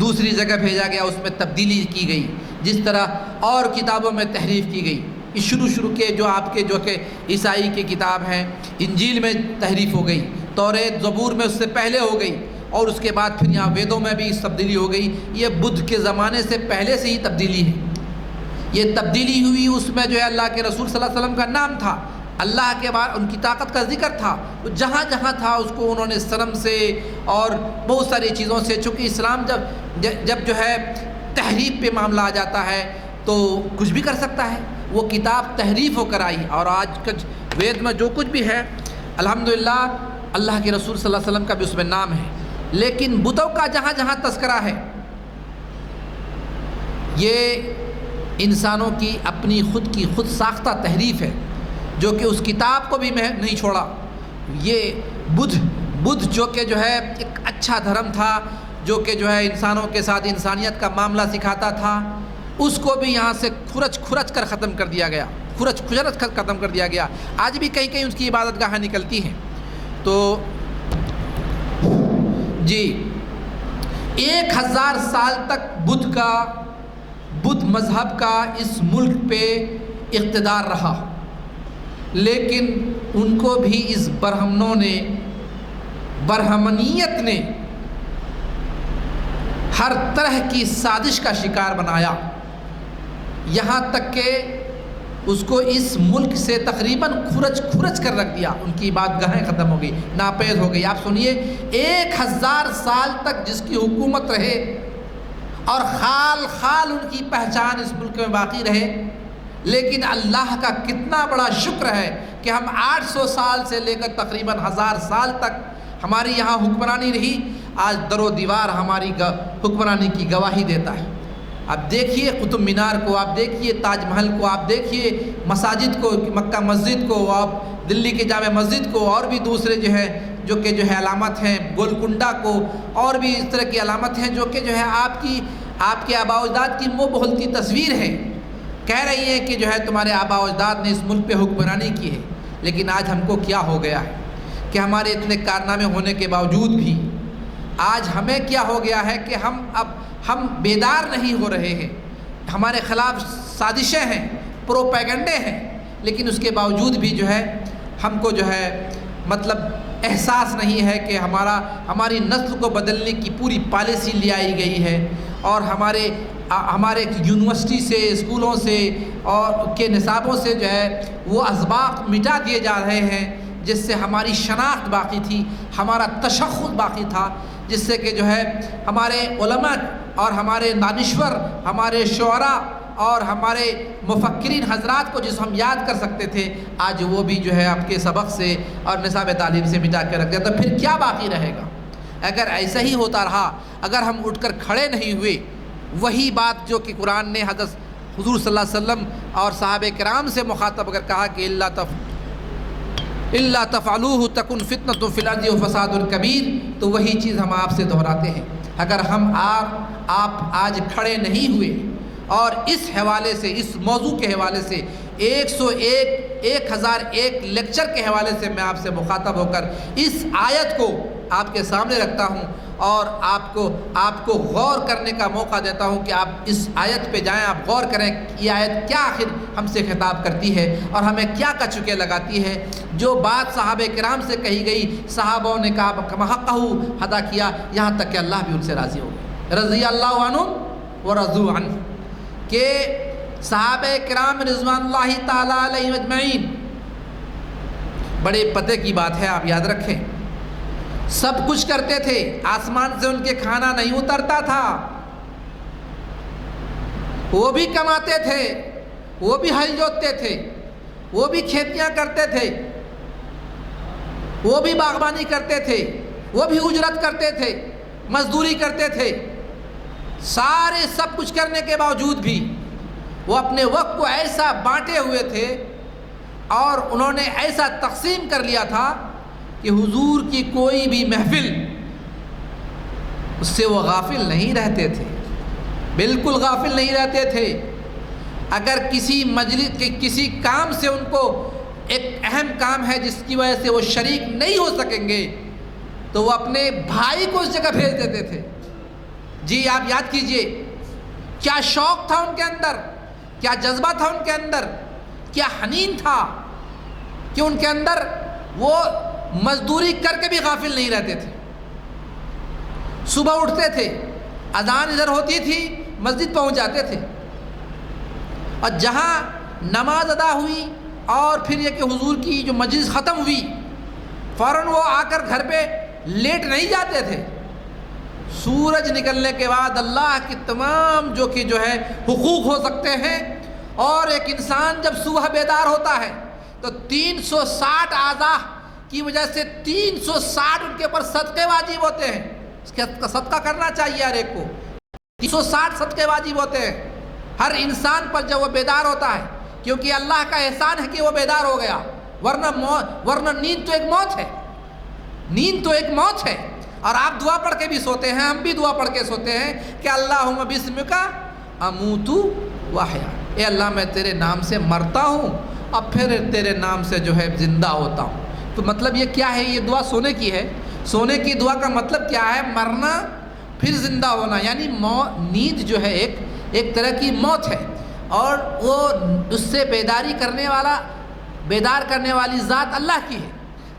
دوسری جگہ بھیجا گیا، اس میں تبدیلی کی گئی، جس طرح اور کتابوں میں تحریف کی گئی۔ شروع کے جو آپ کے جو کہ عیسائی کی کتاب ہیں، انجیل میں تحریف ہو گئی، توریت زبور میں اس سے پہلے ہو گئی، اور اس کے بعد پھر یہاں ویدوں میں بھی تبدیلی ہو گئی۔ یہ بدھ کے زمانے سے پہلے سے ہی تبدیلی ہے۔ یہ تبدیلی ہوئی، اس میں جو ہے اللہ کے رسول صلی اللہ علیہ وسلم کا نام تھا، اللہ کے بعد ان کی طاقت کا ذکر تھا، تو جہاں جہاں تھا اس کو انہوں نے صنم سے اور بہت ساری چیزوں سے، چونکہ اسلام جب جو ہے تحریف پہ معاملہ آ جاتا ہے تو کچھ بھی کر سکتا ہے۔ وہ کتاب تحریف ہو کر آئی، اور آج کا وید میں جو کچھ بھی ہے الحمدللہ اللہ کے رسول صلی اللہ علیہ وسلم کا بھی اس میں نام ہے۔ لیکن بتوں کا جہاں جہاں تذکرہ ہے، یہ انسانوں کی اپنی خود ساختہ تحریف ہے، جو کہ اس کتاب کو بھی میں نہیں چھوڑا۔ یہ بدھ جو کہ جو ہے ایک اچھا دھرم تھا، جو کہ جو ہے انسانوں کے ساتھ انسانیت کا معاملہ سکھاتا تھا، اس کو بھی یہاں سے کھرچ کر ختم کر دیا گیا، کھرچ ختم کر دیا گیا۔ آج بھی کہیں اس کی عبادت گاہیں نکلتی ہیں۔ تو جی 1000 سال تک بدھ مذہب کا اس ملک پہ اقتدار رہا، لیکن ان کو بھی اس برہمنیت نے ہر طرح کی سازش کا شکار بنایا، یہاں تک کہ اس کو اس ملک سے تقریباً کھرچ کر رکھ دیا۔ ان کی بات گاہیں ختم ہو گئی، ناپید ہو گئی۔ آپ سنیے 1000 سال تک جس کی حکومت رہے اور خال ان کی پہچان اس ملک میں باقی رہے، لیکن اللہ کا کتنا بڑا شکر ہے کہ ہم 800 سال سے لے کر تقریباً 1000 سال تک ہماری یہاں حکمرانی رہی۔ آج در و دیوار ہماری حکمرانی کی گواہی دیتا ہے۔ آپ دیکھیے قطب مینار کو، آپ دیکھیے تاج محل کو، آپ دیکھیے مساجد کو، مکہ مسجد کو، آپ دلی کے جامع مسجد کو، اور بھی دوسرے جو کہ علامت ہیں، گولکنڈہ کو، اور بھی اس طرح کی علامت ہیں جو کہ آپ کے آباء و اجداد کی منہ بہلتی تصویر ہیں۔ کہہ رہی ہیں کہ جو ہے تمہارے آبا و اجداد نے اس ملک پہ حکمرانی کی ہے، لیکن آج ہم کو کیا ہو گیا ہے کہ ہمارے اتنے کارنامے ہونے کے باوجود بھی آج ہمیں کیا ہو گیا ہے کہ ہم بیدار نہیں ہو رہے ہیں، ہمارے خلاف سازشیں ہیں، پروپیگنڈے ہیں، لیکن اس کے باوجود بھی جو ہے ہم کو جو ہے مطلب احساس نہیں ہے کہ ہماری نسل کو بدلنے کی پوری پالیسی لے آئی گئی ہے، اور ہمارے یونیورسٹی سے، اسکولوں سے اور کے نصابوں سے جو ہے وہ اسباق مٹا دیے جا رہے ہیں، جس سے ہماری شناخت باقی تھی، ہمارا تشخص باقی تھا، جس سے کہ جو ہے ہمارے علماء اور ہمارے دانشور، ہمارے شعراء اور ہمارے مفکرین حضرات کو جس ہم یاد کر سکتے تھے، آج وہ بھی جو ہے آپ کے سبق سے اور نصاب تعلیم سے مٹا کے رکھ دیا، تو پھر کیا باقی رہے گا؟ اگر ایسا ہی ہوتا رہا، اگر ہم اٹھ کر کھڑے نہیں ہوئے، وہی بات جو کہ قرآن نے حضرت حضور صلی اللہ علیہ وسلم اور صحابہ کرام سے مخاطب اگر کہا کہ اللہ تفعلوہ تکن فتنۃ فی الارض وفساد کبیر، تو وہی چیز ہم آپ سے دہراتے ہیں۔ اگر ہم آپ آج کھڑے نہیں ہوئے اور اس حوالے سے، اس موضوع کے حوالے سے 1001 لیکچر کے حوالے سے میں آپ سے مخاطب ہو کر اس آیت کو آپ کے سامنے رکھتا ہوں اور آپ کو غور کرنے کا موقع دیتا ہوں کہ آپ اس آیت پہ جائیں، آپ غور کریں یہ آیت کیا آخر ہم سے خطاب کرتی ہے اور ہمیں کیا کچکے لگاتی ہے۔ جو بات صحابہ کرام سے کہی گئی، صحابوں نے کہا کما حقہ ادا کیا، یہاں تک کہ اللہ بھی ان سے راضی ہو گئے، رضی اللہ عنہم ورضوا عنہ، کہ صحابہ کرام رضوان اللہ تعالیٰ علیہ اجمعین، بڑے پتے کی بات ہے، آپ یاد رکھیں، سب کچھ کرتے تھے، آسمان سے ان کے کھانا نہیں اترتا تھا، وہ بھی کماتے تھے، وہ بھی ہل جوتتے تھے، وہ بھی کھیتیاں کرتے تھے، وہ بھی باغبانی کرتے تھے، وہ بھی اجرت کرتے تھے، مزدوری کرتے تھے، سارے سب کچھ کرنے کے باوجود بھی وہ اپنے وقت کو ایسا بانٹے ہوئے تھے اور انہوں نے ایسا تقسیم کر لیا تھا کہ حضور کی کوئی بھی محفل اس سے وہ غافل نہیں رہتے تھے، بالکل غافل نہیں رہتے تھے۔ اگر کسی مجلس کے کسی کام سے ان کو ایک اہم کام ہے جس کی وجہ سے وہ شریک نہیں ہو سکیں گے تو وہ اپنے بھائی کو اس جگہ بھیج دیتے تھے۔ جی آپ یاد کیجئے کیا شوق تھا ان کے اندر، کیا جذبہ تھا ان کے اندر، کیا حنین تھا کہ ان کے اندر وہ مزدوری کر کے بھی غافل نہیں رہتے تھے۔ صبح اٹھتے تھے، اذان ادھر ہوتی تھی، مسجد پہنچ جاتے تھے، اور جہاں نماز ادا ہوئی اور پھر یہ کہ حضور کی جو مجلس ختم ہوئی، فوراً وہ آ کر گھر پہ لیٹ نہیں جاتے تھے۔ سورج نکلنے کے بعد اللہ کی تمام جو ہے حقوق ہو سکتے ہیں، اور ایک انسان جب صبح بیدار ہوتا ہے تو 360 اعضاء کی وجہ سے 360 ان کے اوپر صدقے واجب ہوتے ہیں، اس کا صدقہ کرنا چاہیے ہر ایک کو، 360 صدقے واجب ہوتے ہیں ہر انسان پر جب وہ بیدار ہوتا ہے، کیونکہ اللہ کا احسان ہے کہ وہ بیدار ہو گیا، ورنہ نیند تو ایک موت ہے، نیند تو ایک موت ہے۔ اور آپ دعا پڑھ کے بھی سوتے ہیں، ہم بھی دعا پڑھ کے سوتے ہیں کہ اللہم بسمک اموت واحیا، اے اللہ میں تیرے نام سے مرتا ہوں اور پھر تیرے نام سے جو ہے زندہ ہوتا ہوں۔ تو مطلب یہ کیا ہے؟ یہ دعا سونے کی ہے۔ سونے کی دعا کا مطلب کیا ہے؟ مرنا پھر زندہ ہونا، یعنی نیند جو ہے ایک طرح کی موت ہے، اور وہ اس سے بیدار کرنے والی ذات اللہ کی ہے،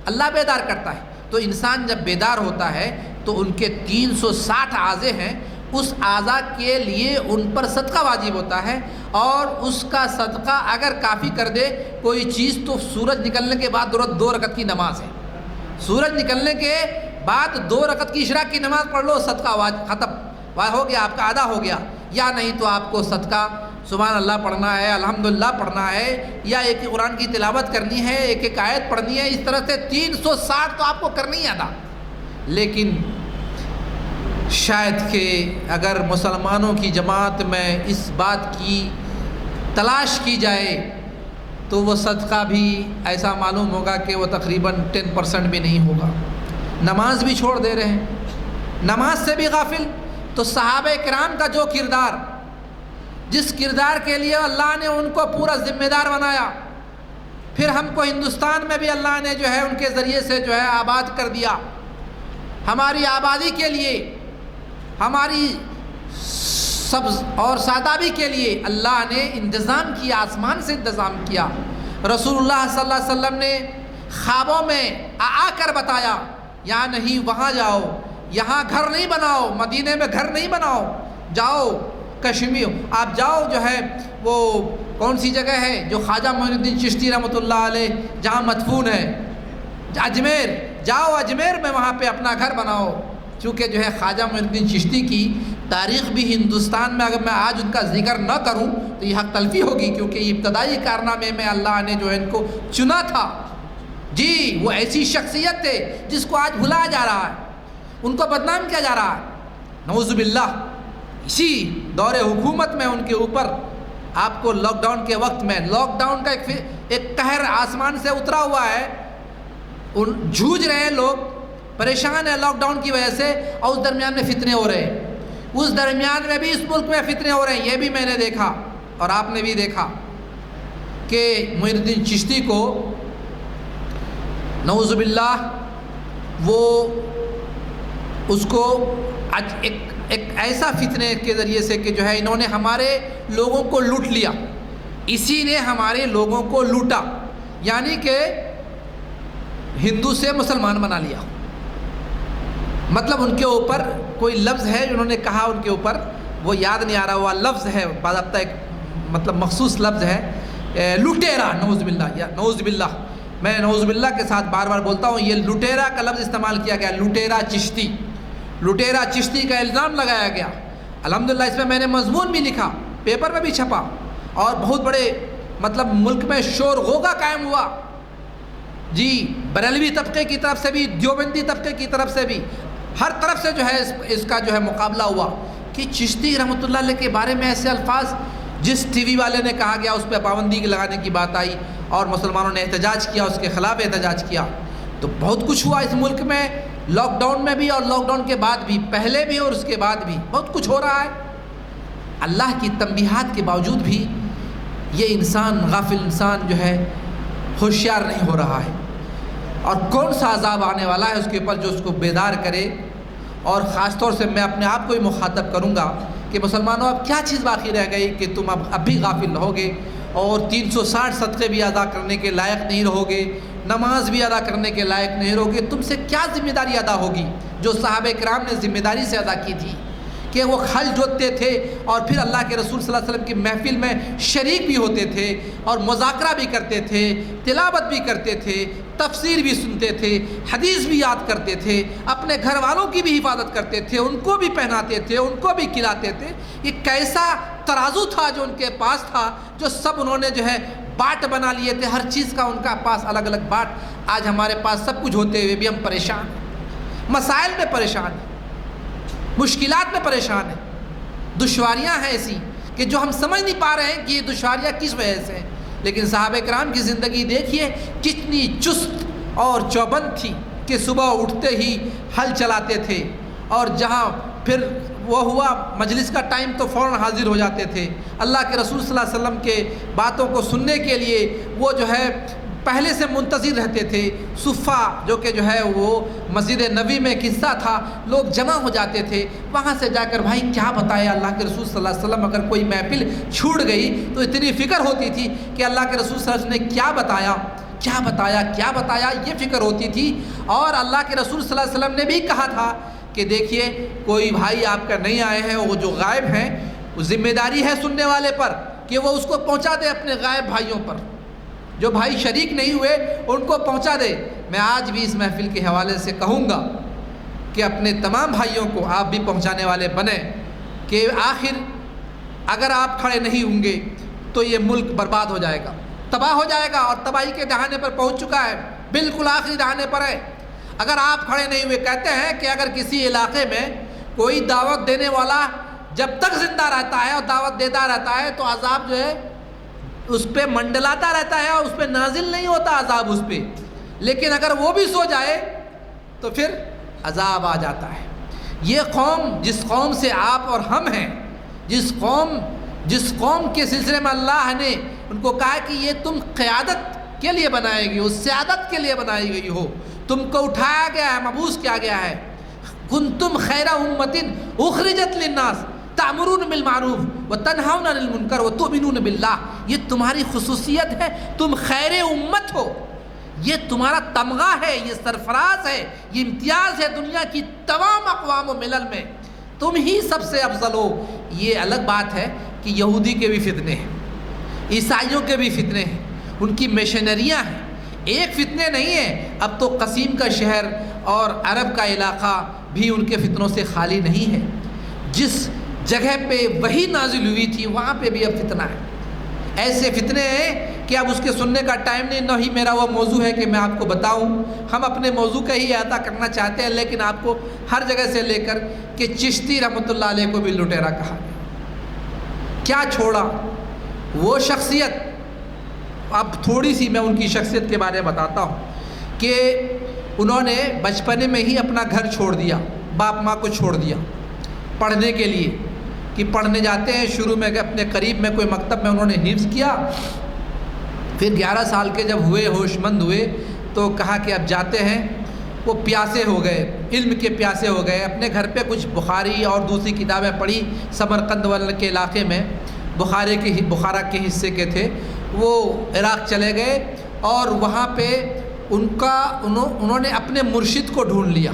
اللہ بیدار کرتا ہے۔ تو انسان جب بیدار ہوتا ہے تو ان کے 360 اعضاء ہیں، اس اعضاء کے لیے ان پر صدقہ واجب ہوتا ہے، اور اس کا صدقہ اگر کافی کر دے کوئی چیز تو سورج نکلنے کے بعد 2 رکعت کی نماز ہے، سورج نکلنے کے بعد 2 رکعت کی اشراق کی نماز پڑھ لو، صدقہ ختم ہو گیا، آپ کا ادا ہو گیا۔ یا نہیں تو آپ کو صدقہ سبحان اللہ پڑھنا ہے، الحمدللہ پڑھنا ہے، یا ایک قرآن کی تلاوت کرنی ہے، ایک آیت پڑھنی ہے، اس طرح سے 360 تو آپ کو کرنی ہے ادا۔ لیکن شاید کہ اگر مسلمانوں کی جماعت میں اس بات کی تلاش کی جائے تو وہ صدقہ بھی ایسا معلوم ہوگا کہ وہ تقریباً 10% بھی نہیں ہوگا۔ نماز بھی چھوڑ دے رہے ہیں، نماز سے بھی غافل۔ تو صحابہ کرام کا جو کردار، جس کردار کے لیے اللہ نے ان کو پورا ذمہ دار بنایا، پھر ہم کو ہندوستان میں بھی اللہ نے جو ہے ان کے ذریعے سے جو ہے آباد کر دیا۔ ہماری آبادی کے لیے، ہماری سبز اور شادابی کے لیے اللہ نے انتظام کیا، آسمان سے انتظام کیا۔ رسول اللہ صلی اللہ علیہ وسلم نے خوابوں میں آ کر بتایا، یہاں نہیں وہاں جاؤ، یہاں گھر نہیں بناؤ، مدینے میں گھر نہیں بناؤ، جاؤ کشمیر، آپ جاؤ جو ہے وہ کون سی جگہ ہے جو خواجہ معین الدین چشتی رحمۃ اللہ علیہ جہاں مدفون ہے، اجمیر، جاؤ اجمیر میں وہاں پہ اپنا گھر بناؤ۔ چونکہ جو ہے خواجہ معین الدین چشتی کی تاریخ بھی ہندوستان میں اگر میں آج ان کا ذکر نہ کروں تو یہ حق تلفی ہوگی، کیونکہ ابتدائی کارنامے میں اللہ نے جو ہے ان کو چنا تھا۔ جی وہ ایسی شخصیت تھے جس کو آج بھلایا جا رہا ہے، ان کو بدنام کیا جا رہا ہے، نعوذ باللہ۔ اسی دور حکومت میں ان کے اوپر آپ کو لاک ڈاؤن کے وقت میں، لاک ڈاؤن کا ایک قہر آسمان سے اترا ہوا ہے، جھوج رہے ہیں لوگ، پریشان ہیں لاک ڈاؤن کی وجہ سے، اور اس درمیان میں فتنے ہو رہے ہیں، اس درمیان میں بھی اس ملک میں فتنے ہو رہے ہیں۔ یہ بھی میں نے دیکھا اور آپ نے بھی دیکھا کہ معین الدین چشتی کو نعوذ باللہ وہ اس کو ایک ایسا فتنے کے ذریعے سے کہ جو ہے انہوں نے ہمارے لوگوں کو لوٹ لیا، اسی نے ہمارے لوگوں کو لوٹا، یعنی کہ ہندو سے مسلمان بنا لیا۔ مطلب ان کے اوپر کوئی لفظ ہے جو انہوں نے کہا، ان کے اوپر وہ یاد نہیں آ رہا، وہ لفظ ہے باضابطہ ایک مطلب مخصوص لفظ ہے، لٹیرا، نعوذ باللہ، یا نعوذ باللہ، میں نعوذ باللہ کے ساتھ بار بار بولتا ہوں، یہ لٹیرا کا لفظ استعمال کیا گیا، لٹیرا چشتی، لٹیرا چشتی کا الزام لگایا گیا۔ الحمدللہ اس میں میں نے مضمون بھی لکھا، پیپر میں بھی چھپا، اور بہت بڑے مطلب ملک میں شور غوغا قائم ہوا، جی بریلوی طبقے کی طرف سے بھی، دیوبندی طبقے کی طرف سے بھی، ہر طرف سے جو ہے اس کا جو ہے مقابلہ ہوا کہ چشتی رحمۃ اللہ علیہ کے بارے میں ایسے الفاظ، جس ٹی وی والے نے کہا گیا اس پہ پابندی لگانے کی بات آئی اور مسلمانوں نے احتجاج کیا، اس کے خلاف احتجاج کیا، تو بہت کچھ ہوا اس ملک میں، لاک ڈاؤن میں بھی اور لاک ڈاؤن کے بعد بھی، پہلے بھی اور اس کے بعد بھی بہت کچھ ہو رہا ہے۔ اللہ کی تنبیہات کے باوجود بھی یہ انسان، غافل انسان جو ہے ہوشیار نہیں ہو رہا ہے، اور کون سا عذاب آنے والا ہے اس کے اوپر جو اس کو بیدار کرے۔ اور خاص طور سے میں اپنے آپ کو ہی مخاطب کروں گا کہ مسلمانوں اب کیا چیز باقی رہ گئی کہ تم اب بھی غافل رہو گے اور 360 صدقے بھی ادا کرنے کے لائق نہیں رہو گے، نماز بھی ادا کرنے کے لائق نہیں رہو گے، تم سے کیا ذمہ داری ادا ہوگی جو صحابہ کرام نے ذمہ داری سے ادا کی تھی کہ وہ کھل جوتتے تھے اور پھر اللہ کے رسول صلی اللہ علیہ وسلم کی محفل میں شریک بھی ہوتے تھے اور مذاکرہ بھی کرتے تھے، تلاوت بھی کرتے تھے، تفسیر بھی سنتے تھے، حدیث بھی یاد کرتے تھے، اپنے گھر والوں کی بھی حفاظت کرتے تھے، ان کو بھی پہناتے تھے، ان کو بھی کھلاتے تھے۔ یہ کیسا ترازو تھا جو ان کے پاس تھا، جو سب انہوں نے جو ہے باٹ بنا لیے تھے، ہر چیز کا ان کا پاس الگ الگ باٹ۔ آج ہمارے پاس سب کچھ ہوتے ہوئے بھی ہم پریشان ہیں، مسائل میں پریشان ہیں، مشکلات میں پریشان ہیں، دشواریاں ہیں ایسی کہ جو ہم سمجھ نہیں پا رہے ہیں کہ یہ دشواریاں کس وجہ سے ہیں۔ لیکن صحابہ کرام کی زندگی دیکھیے کتنی چست اور چوبند تھی کہ صبح اٹھتے ہی ہل چلاتے تھے، اور جہاں پھر وہ ہوا مجلس کا ٹائم تو فوراً حاضر ہو جاتے تھے۔ اللہ کے رسول صلی اللہ علیہ وسلم کے باتوں کو سننے کے لیے وہ جو ہے پہلے سے منتظر رہتے تھے۔ صفہ جو کہ جو ہے وہ مسجد نبوی میں قصہ تھا، لوگ جمع ہو جاتے تھے، وہاں سے جا کر بھائی کیا بتایا اللہ کے رسول صلی اللہ علیہ وسلم، اگر کوئی محفل چھوٹ گئی تو اتنی فکر ہوتی تھی کہ اللہ کے رسول صلی اللہ علیہ وسلم نے کیا بتایا کیا بتایا کیا بتایا، یہ فکر ہوتی تھی۔ اور اللہ کے رسول صلی اللہ علیہ وسلم نے بھی کہا تھا کہ دیکھیے کوئی بھائی آپ کا نہیں آئے ہیں، وہ جو غائب ہیں، وہ ذمہ داری ہے سننے والے پر کہ وہ اس کو پہنچا دے اپنے غائب بھائیوں پر، جو بھائی شریک نہیں ہوئے ان کو پہنچا دے۔ میں آج بھی اس محفل کے حوالے سے کہوں گا کہ اپنے تمام بھائیوں کو آپ بھی پہنچانے والے بنیں، کہ آخر اگر آپ کھڑے نہیں ہوں گے تو یہ ملک برباد ہو جائے گا، تباہ ہو جائے گا، اور تباہی کے دہانے پر پہنچ چکا ہے، بالکل آخری دہانے پر ہے۔ اگر آپ کھڑے نہیں ہوئے، کہتے ہیں کہ اگر کسی علاقے میں کوئی دعوت دینے والا جب تک زندہ رہتا ہے اور دعوت دیتا رہتا ہے تو عذاب جو ہے اس پہ منڈلاتا رہتا ہے اور اس پہ نازل نہیں ہوتا عذاب اس پہ، لیکن اگر وہ بھی سو جائے تو پھر عذاب آ جاتا ہے۔ یہ قوم، جس قوم سے آپ اور ہم ہیں، جس قوم جس قوم کے سلسلے میں اللہ نے ان کو کہا کہ یہ تم قیادت کے لیے بنائے گئی ہو، سیادت کے لیے بنائی گئی ہو، تم کو اٹھایا گیا ہے، مبعوث کیا گیا ہے، کنتم خیر امۃ اخرجت للناس تأمرون بالمعروف وتنہون عن المنکر وتؤمنون باللہ، یہ تمہاری خصوصیت ہے، تم خیر امت ہو، یہ تمہارا تمغہ ہے، یہ سرفراز ہے، یہ امتیاز ہے دنیا کی تمام اقوام و ملل میں، تم ہی سب سے افضل ہو۔ یہ الگ بات ہے کہ یہودی کے بھی فتنے ہیں، عیسائیوں کے بھی فتنے ہیں، ان کی مشنریاں ہیں، ایک فتنے نہیں ہیں۔ اب تو قسیم کا شہر اور عرب کا علاقہ بھی ان کے فتنوں سے خالی نہیں ہے، جس جگہ پہ وہی نازل ہوئی تھی وہاں پہ بھی اب فتنہ ہے، ایسے فتنے ہیں کہ اب اس کے سننے کا ٹائم نہیں، نہ ہی میرا وہ موضوع ہے کہ میں آپ کو بتاؤں، ہم اپنے موضوع کا ہی احاطہ کرنا چاہتے ہیں، لیکن آپ کو ہر جگہ سے لے کر کہ چشتی رحمۃ اللہ علیہ کو بھی لٹیرا کہا گیا، کیا چھوڑا وہ شخصیت۔ اب تھوڑی سی میں ان کی شخصیت کے بارے میں بتاتا ہوں کہ انہوں نے بچپنے میں ہی اپنا گھر چھوڑ دیا، باپ ماں کو چھوڑ دیا پڑھنے کے لیے، کہ پڑھنے جاتے ہیں، شروع میں اپنے قریب میں کوئی مکتب میں انہوں نے حفظ کیا، پھر 11 سال کے جب ہوئے، ہوش مند ہوئے، تو کہا کہ اب جاتے ہیں۔ وہ پیاسے ہو گئے، علم کے پیاسے ہو گئے، اپنے گھر پہ کچھ بخاری اور دوسری کتابیں پڑھی، سمرقند کے علاقے میں بخارا کے حصے کے تھے، وہ عراق چلے گئے اور وہاں پہ انہوں نے اپنے مرشد کو ڈھونڈ لیا،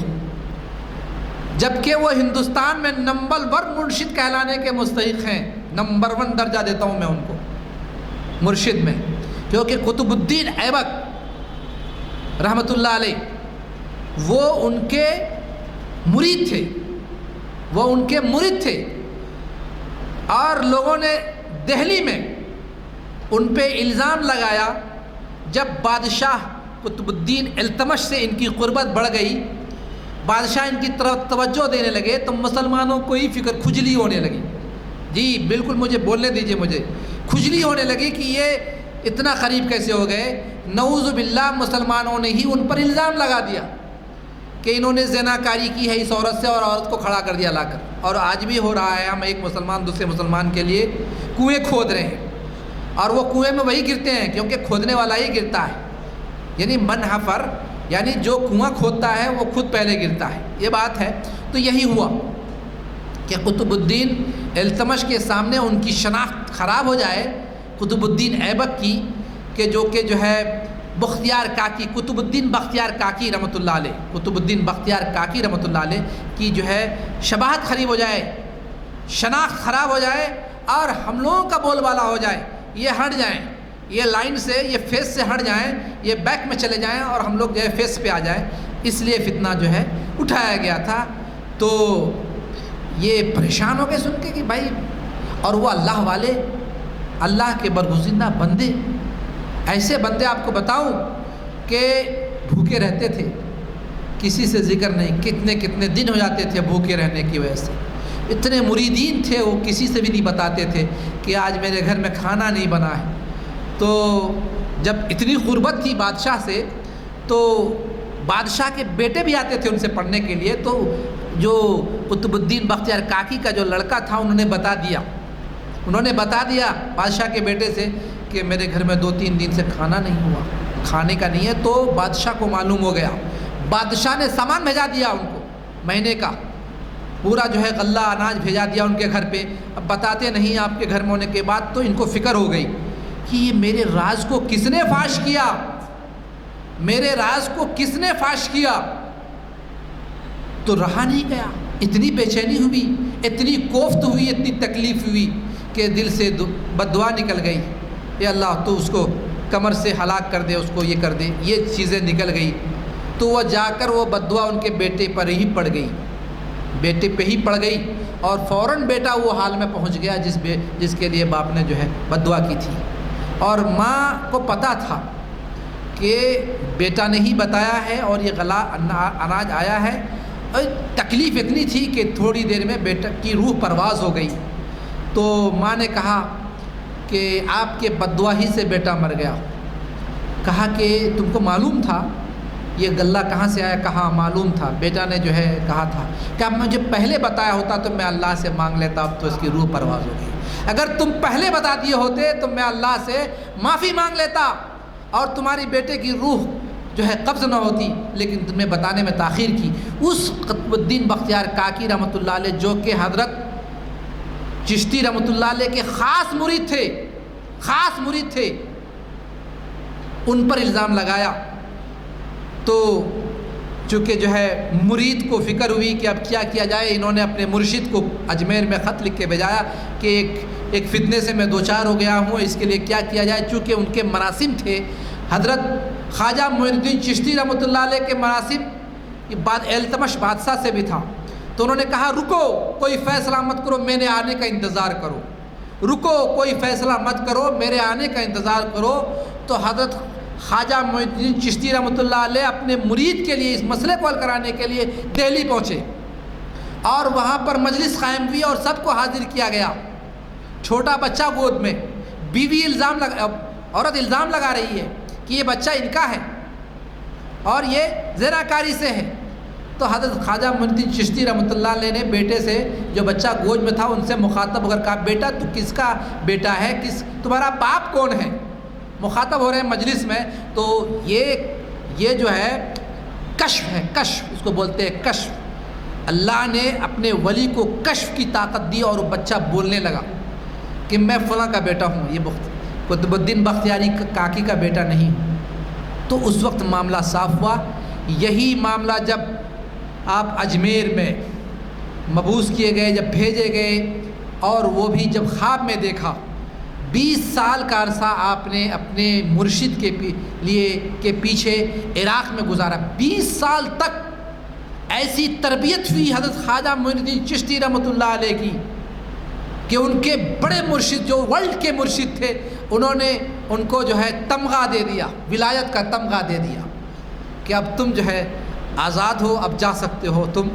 جبکہ وہ ہندوستان میں نمبر 1 مرشد کہلانے کے مستحق ہیں، نمبر 1 درجہ دیتا ہوں میں ان کو مرشد میں، کیونکہ قطب الدین ایبک رحمۃ اللہ علیہ وہ ان کے مرید تھے، اور لوگوں نے دہلی میں ان پہ الزام لگایا، جب بادشاہ قطب الدین التمش سے ان کی قربت بڑھ گئی، بادشاہ ان کی طرف توجہ دینے لگے، تو مسلمانوں کو ہی فکر کھجلی ہونے لگی، جی بالکل مجھے بولنے دیجئے، مجھے کھجلی ہونے لگی کہ یہ اتنا قریب کیسے ہو گئے۔ نعوذ باللہ مسلمانوں نے ہی ان پر الزام لگا دیا کہ انہوں نے زنا کاری کی ہے اس عورت سے، اور عورت کو کھڑا کر دیا لا کر، اور آج بھی ہو رہا ہے، ہم ایک مسلمان دوسرے مسلمان کے لیے کنویں کھود رہے ہیں، اور وہ کنویں میں وہی گرتے ہیں کیونکہ کھودنے والا ہی گرتا ہے، یعنی من حفر، یعنی جو کنواں کھودتا ہے وہ خود پہلے گرتا ہے، یہ بات ہے۔ تو یہی ہوا کہ قطب الدین التمش کے سامنے ان کی شناخت خراب ہو جائے، قطب الدین ایبک کی، کہ جو ہے بختیار کاکی، قطب الدین بختیار کاکی رحمۃ اللہ علیہ، قطب الدین بختیار کاکی رحمۃ اللہ علیہ کی جو ہے شباہت خراب ہو جائے، شناخت خراب ہو جائے، اور ہم لوگوں کا بول بالا ہو جائے، یہ ہٹ جائیں، یہ لائن سے، یہ فیس سے ہٹ جائیں، یہ بیک میں چلے جائیں، اور ہم لوگ جو ہے فیس پہ آ جائیں، اس لیے فتنہ جو ہے اٹھایا گیا تھا۔ تو یہ پریشان ہو گئے سن کے کہ بھائی، اور وہ اللہ والے، اللہ کے برگزیدہ بندے، ایسے بندے آپ کو بتاؤں کہ بھوکے رہتے تھے، کسی سے ذکر نہیں، کتنے دن ہو جاتے تھے بھوکے رہنے کی وجہ سے، اتنے مریدین تھے، وہ کسی سے بھی نہیں بتاتے تھے کہ آج میرے گھر میں کھانا نہیں بنا ہے۔ تو جب اتنی قربت تھی بادشاہ سے، تو بادشاہ کے بیٹے بھی آتے تھے ان سے پڑھنے کے لیے، تو جو قطب الدین بختیار کاکی کا جو لڑکا تھا، انہوں نے بتا دیا بادشاہ کے بیٹے سے کہ میرے گھر میں 2-3 دن سے کھانا نہیں ہوا، کھانے کا نہیں ہے۔ تو بادشاہ کو معلوم ہو گیا، بادشاہ نے سامان بھیجا دیا ان کو، مہینے کا پورا جو ہے غلہ اناج بھیجا دیا ان کے گھر پہ۔ اب بتاتے نہیں آپ کے گھر میں ہونے کے بعد، تو ان کو فکر ہو گئی کہ یہ میرے راز کو کس نے فاش کیا، میرے راز کو کس نے فاش کیا۔ تو رہا نہیں گیا، اتنی بے چینی ہوئی، اتنی کوفت ہوئی، اتنی تکلیف ہوئی کہ دل سے بد دعا نکل گئی، اے اللہ تو اس کو کمر سے ہلاک کر دے، اس کو یہ کر دے، یہ چیزیں نکل گئی۔ تو وہ جا کر وہ بد دعا ان کے بیٹے پر ہی پڑ گئی، بیٹے پہ ہی پڑ گئی، اور فوراً بیٹا وہ حال میں پہنچ گیا جس کے لیے باپ نے جو ہے بد دعا کی تھی۔ اور ماں کو پتہ تھا کہ بیٹا نے ہی بتایا ہے اور یہ غلہ اناج آیا ہے، اور تکلیف اتنی تھی کہ تھوڑی دیر میں بیٹا کی روح پرواز ہو گئی۔ تو ماں نے کہا کہ آپ کے بد دعا ہی سے بیٹا مر گیا۔ کہا کہ تم کو معلوم تھا یہ غلہ کہاں سے آیا؟ کہا معلوم تھا۔ بیٹا نے جو ہے کہا تھا کہ اب مجھے پہلے بتایا ہوتا تو میں اللہ سے مانگ لیتا، اب تو اس کی روح پرواز ہو گئی۔ اگر تم پہلے بتا دیے ہوتے تو میں اللہ سے معافی مانگ لیتا اور تمہاری بیٹے کی روح جو ہے قبض نہ ہوتی، لیکن تمہیں بتانے میں تاخیر کی۔ اس قطب الدین بختیار کاکی رحمۃ اللہ علیہ، جو کہ حضرت چشتی رحمۃ اللہ علیہ کے خاص مرید تھے، ان پر الزام لگایا تو چونکہ جو ہے مرید کو فکر ہوئی کہ اب کیا کیا جائے، انہوں نے اپنے مرشد کو اجمیر میں خط لکھ کے بھیجایا کہ ایک فتنے سے میں دوچار ہو گیا ہوں، اس کے لیے کیا کیا جائے۔ چونکہ ان کے مراسم تھے، حضرت خواجہ معین الدین چشتی رحمۃ اللہ علیہ کے مراسم التمش بادشاہ سے بھی تھا، تو انہوں نے کہا رکو، کوئی فیصلہ مت کرو، میرے آنے کا انتظار کرو، رکو، کوئی فیصلہ مت کرو، میرے آنے کا انتظار کرو۔ تو حضرت خواجہ معین الدین چشتی رحمۃ اللہ علیہ اپنے مرید کے لیے اس مسئلے کو حل کرانے کے لیے دہلی پہنچے اور وہاں پر مجلس قائم ہوئی اور سب کو حاضر کیا گیا۔ چھوٹا بچہ گود میں، بیوی عورت الزام لگا رہی ہے کہ یہ بچہ ان کا ہے اور یہ زناکاری سے ہے۔ تو حضرت خواجہ معین الدین چشتی رحمۃ اللہ علیہ نے بیٹے سے، جو بچہ گود میں تھا، ان سے مخاطب ہو کر کہا بیٹا تو کس کا بیٹا ہے، تمہارا باپ کون ہے؟ مخاطب ہو رہے ہیں مجلس میں، تو یہ جو ہے کشف ہے، کشف اس کو بولتے ہیں، کشف۔ اللہ نے اپنے ولی کو کشف کی طاقت دی اور وہ بچہ بولنے لگا کہ میں فلاں کا بیٹا ہوں، یہ قطب الدین بختیاری کاکی کا بیٹا نہیں۔ تو اس وقت معاملہ صاف ہوا۔ یہی معاملہ جب آپ اجمیر میں مبعوث کیے گئے، جب بھیجے گئے، اور وہ بھی جب خواب میں دیکھا، 20 سال کا عرصہ آپ نے اپنے مرشد کے پیچھے عراق میں گزارا۔ 20 سال تک ایسی تربیت ہوئی حضرت خواجہ معین الدین چشتی رحمۃ اللہ علیہ کی کہ ان کے بڑے مرشد، جو ورلڈ کے مرشد تھے، انہوں نے ان کو جو ہے تمغہ دے دیا، ولایت کا تمغہ دے دیا کہ اب تم جو ہے آزاد ہو، اب جا سکتے ہو، تم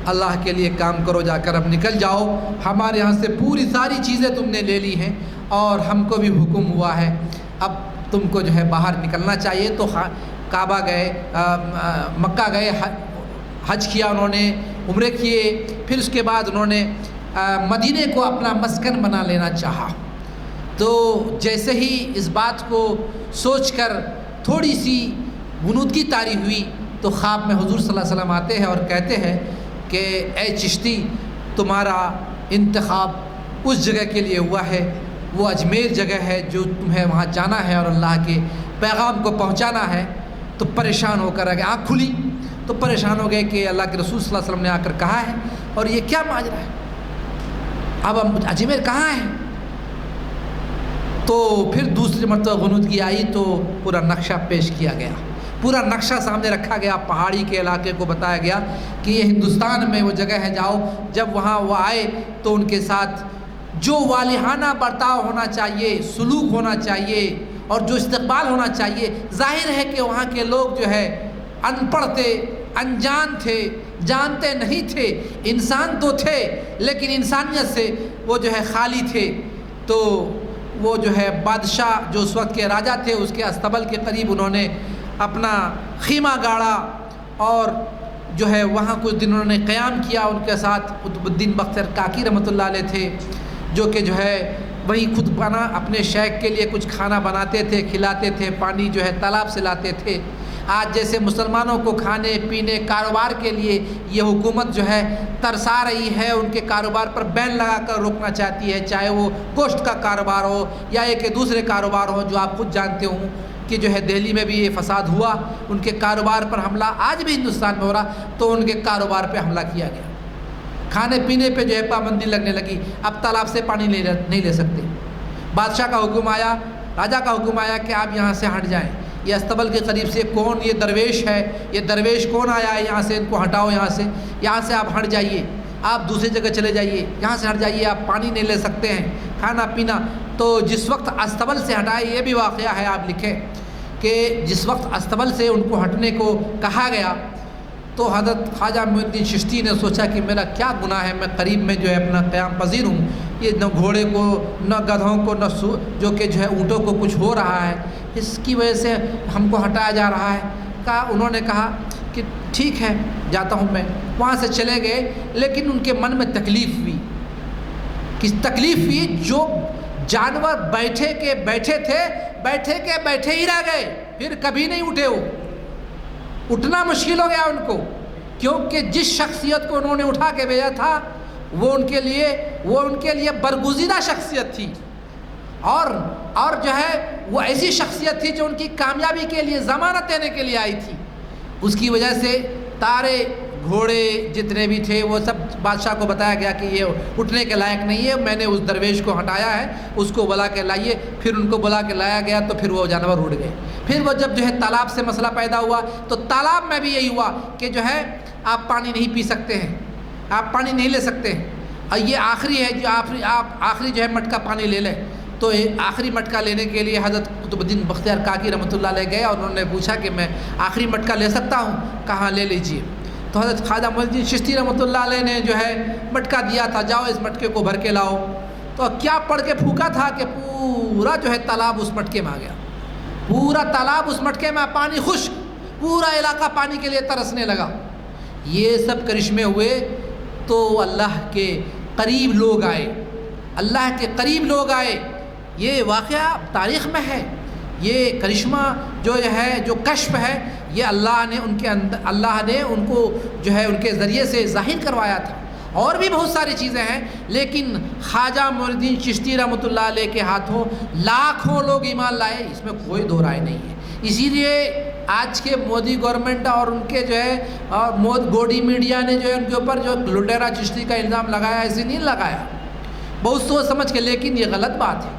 اللہ کے لیے کام کرو، جا کر اب نکل جاؤ، ہمارے یہاں سے پوری ساری چیزیں تم نے لے لی ہیں اور ہم کو بھی حکم ہوا ہے، اب تم کو جو ہے باہر نکلنا چاہیے۔ تو کعبہ گئے، مکہ گئے، حج کیا انہوں نے، عمرے کیے، پھر اس کے بعد انہوں نے مدینے کو اپنا مسکن بنا لینا چاہا۔ تو جیسے ہی اس بات کو سوچ کر تھوڑی سی غنودگی طاری ہوئی تو خواب میں حضور صلی اللہ علیہ وسلم آتے ہیں اور کہتے ہیں کہ اے چشتی، تمہارا انتخاب اس جگہ کے لیے ہوا ہے، وہ اجمیر جگہ ہے جو تمہیں وہاں جانا ہے اور اللہ کے پیغام کو پہنچانا ہے۔ تو پریشان ہو کر آنکھ کھلی تو پریشان ہو گئے کہ اللہ کے رسول صلی اللہ علیہ وسلم نے آ کر کہا ہے اور یہ کیا ماجرا ہے، اب اجمیر کہاں ہے؟ تو پھر دوسری مرتبہ غنودگی آئی تو پورا نقشہ پیش کیا گیا، پورا نقشہ سامنے رکھا گیا، پہاڑی کے علاقے کو بتایا گیا کہ یہ ہندوستان میں وہ جگہ ہے، جاؤ۔ جب وہاں وہ آئے تو ان کے ساتھ جو والہانہ برتاؤ ہونا چاہیے، سلوک ہونا چاہیے اور جو استقبال ہونا چاہیے، ظاہر ہے کہ وہاں کے لوگ جو ہے ان پڑھ تھے، انجان تھے، جانتے نہیں تھے، انسان تو تھے لیکن انسانیت سے وہ جو ہے خالی تھے۔ تو وہ جو ہے بادشاہ جو اس وقت کے راجہ تھے، اس کے استبل کے قریب انہوں نے اپنا خیمہ گاڑا اور جو ہے وہاں کچھ دن انہوں نے قیام کیا۔ ان کے ساتھ قطب الدین بختیار کاکی رحمۃ اللہ علیہ تھے، جو کہ جو ہے وہی خود اپنے شیخ کے لیے کچھ کھانا بناتے تھے، کھلاتے تھے، پانی جو ہے تالاب سے لاتے تھے۔ آج جیسے مسلمانوں کو کھانے پینے کاروبار کے لیے یہ حکومت جو ہے ترسا رہی ہے، ان کے کاروبار پر بین لگا کر روکنا چاہتی ہے، چاہے وہ گوشت کا کاروبار ہو یا ایک دوسرے کاروبار ہو، جو آپ خود جانتے ہوں کہ جو ہے دہلی میں بھی یہ فساد ہوا، ان کے کاروبار پر حملہ آج بھی ہندوستان میں ہو رہا، تو ان کے کاروبار پہ حملہ کیا گیا۔ کھانے پینے پہ جو ہے پابندی لگنے لگی، اب تالاب سے پانی نہیں لے سکتے۔ بادشاہ کا حکم آیا، راجہ کا حکم آیا کہ آپ یہاں سے ہٹ جائیں، یہ استبل کے قریب سے کون، یہ درویش ہے، یہ درویش کون آیا ہے یہاں سے، ان کو ہٹاؤ یہاں سے آپ ہٹ جائیے، آپ دوسری جگہ چلے جائیے، یہاں سے ہٹ جائیے، آپ پانی نہیں لے سکتے ہیں، کھانا پینا۔ تو جس وقت استبل سے ہٹائے، یہ بھی واقعہ ہے، آپ لکھیں کہ جس وقت استبل سے ان کو ہٹنے کو کہا گیا تو حضرت خواجہ معین الدین چشتی نے سوچا کہ میرا کیا گناہ ہے، میں قریب میں جو ہے اپنا قیام پذیر ہوں، یہ نہ گھوڑے کو نہ گدھوں کو نہ جو کہ جو ہے اونٹوں کو کچھ ہو رہا ہے، اس کی وجہ سے ہم کو ہٹایا جا رہا ہے۔ انہوں نے کہا کہ ٹھیک ہے جاتا ہوں میں، وہاں سے چلے گئے، لیکن ان کے من میں تکلیف ہوئی کہ تکلیف ہوئی جو جانور بیٹھے کے بیٹھے تھے، بیٹھے کے بیٹھے ہی رہ گئے، پھر کبھی نہیں اٹھے، وہ اٹھنا مشکل ہو گیا ان کو، کیونکہ جس شخصیت کو انہوں نے اٹھا کے بھیجا تھا وہ ان کے لیے برگزیدہ شخصیت تھی، اور جو ہے وہ ایسی شخصیت تھی جو ان کی کامیابی کے لیے ضمانت دینے کے لیے آئی تھی۔ اس کی وجہ سے سارے گھوڑے جتنے بھی تھے وہ سب بادشاہ کو بتایا گیا کہ یہ اٹھنے کے لائق نہیں ہے، میں نے اس درویش کو ہٹایا ہے، اس کو بلا کے لائیے۔ پھر ان کو بلا کے لایا گیا تو پھر وہ جانور اڑ گئے۔ پھر وہ جب جو ہے تالاب سے مسئلہ پیدا ہوا تو تالاب میں بھی یہی ہوا کہ جو ہے آپ پانی نہیں پی سکتے ہیں، آپ پانی نہیں لے سکتے ہیں، اور یہ آخری ہے جو آپ آخری جو ہے مٹکا پانی لے لیں۔ تو آخری مٹکا لینے کے لیے حضرت قطب الدین بختیار کاکی رحمۃ اللہ علیہ گئے اور انہوں نے پوچھا کہ میں آخری مٹکا لے سکتا ہوں؟ کہاں، لے لیجئے۔ تو حضرت خواجہ معین الدین چشتی رحمۃ اللہ علیہ نے جو ہے مٹکا دیا تھا، جاؤ اس مٹکے کو بھر کے لاؤ۔ تو کیا پڑھ کے پھونکا تھا کہ پورا جو ہے تالاب اس مٹکے میں آ گیا، پورا تالاب اس مٹکے میں، پانی خشک، پورا علاقہ پانی کے لیے ترسنے لگا۔ یہ سب کرشمے ہوئے تو اللہ کے قریب لوگ آئے، اللہ کے قریب لوگ آئے۔ یہ واقعہ تاریخ میں ہے، یہ کرشمہ جو ہے، جو کشف ہے، یہ اللہ نے ان کو جو ہے ان کے ذریعے سے ظاہر کروایا تھا۔ اور بھی بہت ساری چیزیں ہیں، لیکن خواجہ معین الدین چشتی رحمۃ اللہ علیہ کے ہاتھوں لاکھوں لوگ ایمان لائے، اس میں کوئی دو رائے نہیں ہے۔ اسی لیے آج کے مودی گورنمنٹ اور ان کے جو ہے گوڈی میڈیا نے جو ہے ان کے اوپر جو لٹیرا چشتی کا الزام لگایا، ایسے نہیں لگایا، بہت سوچ سمجھ کے، لیکن یہ غلط بات ہے۔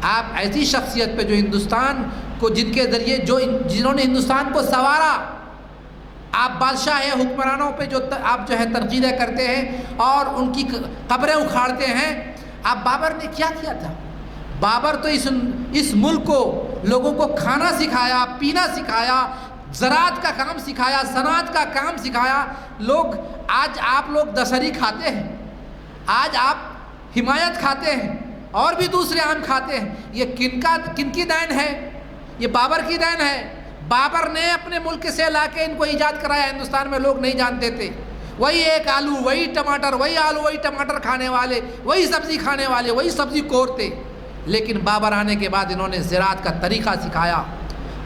آپ ایسی شخصیت پہ جو ہندوستان کو، جن کے ذریعے جنہوں نے ہندوستان کو سنوارا، آپ بادشاہ ہیں، حکمرانوں پہ جو آپ جو ہے تنقیدیں کرتے ہیں اور ان کی قبریں اکھاڑتے ہیں۔ آپ بابر نے کیا کیا تھا؟ بابر تو اس ملک کو، لوگوں کو کھانا سکھایا، پینا سکھایا، زراعت کا کام سکھایا، صنعت کا کام سکھایا۔ آج آپ لوگ دشہری کھاتے ہیں، آج آپ حمایت کھاتے ہیں اور بھی دوسرے عام کھاتے ہیں، یہ کن کی دین ہے؟ یہ بابر کی دین ہے۔ بابر نے اپنے ملک سے لا کے ان کو ایجاد کرایا، ہندوستان میں لوگ نہیں جانتے تھے۔ وہی ایک آلو، وہی ٹماٹر، وہی آلو وہی ٹماٹر کھانے والے، وہی سبزی کھانے والے، وہی سبزی کور تھے۔ لیکن بابر آنے کے بعد انہوں نے زراعت کا طریقہ سکھایا،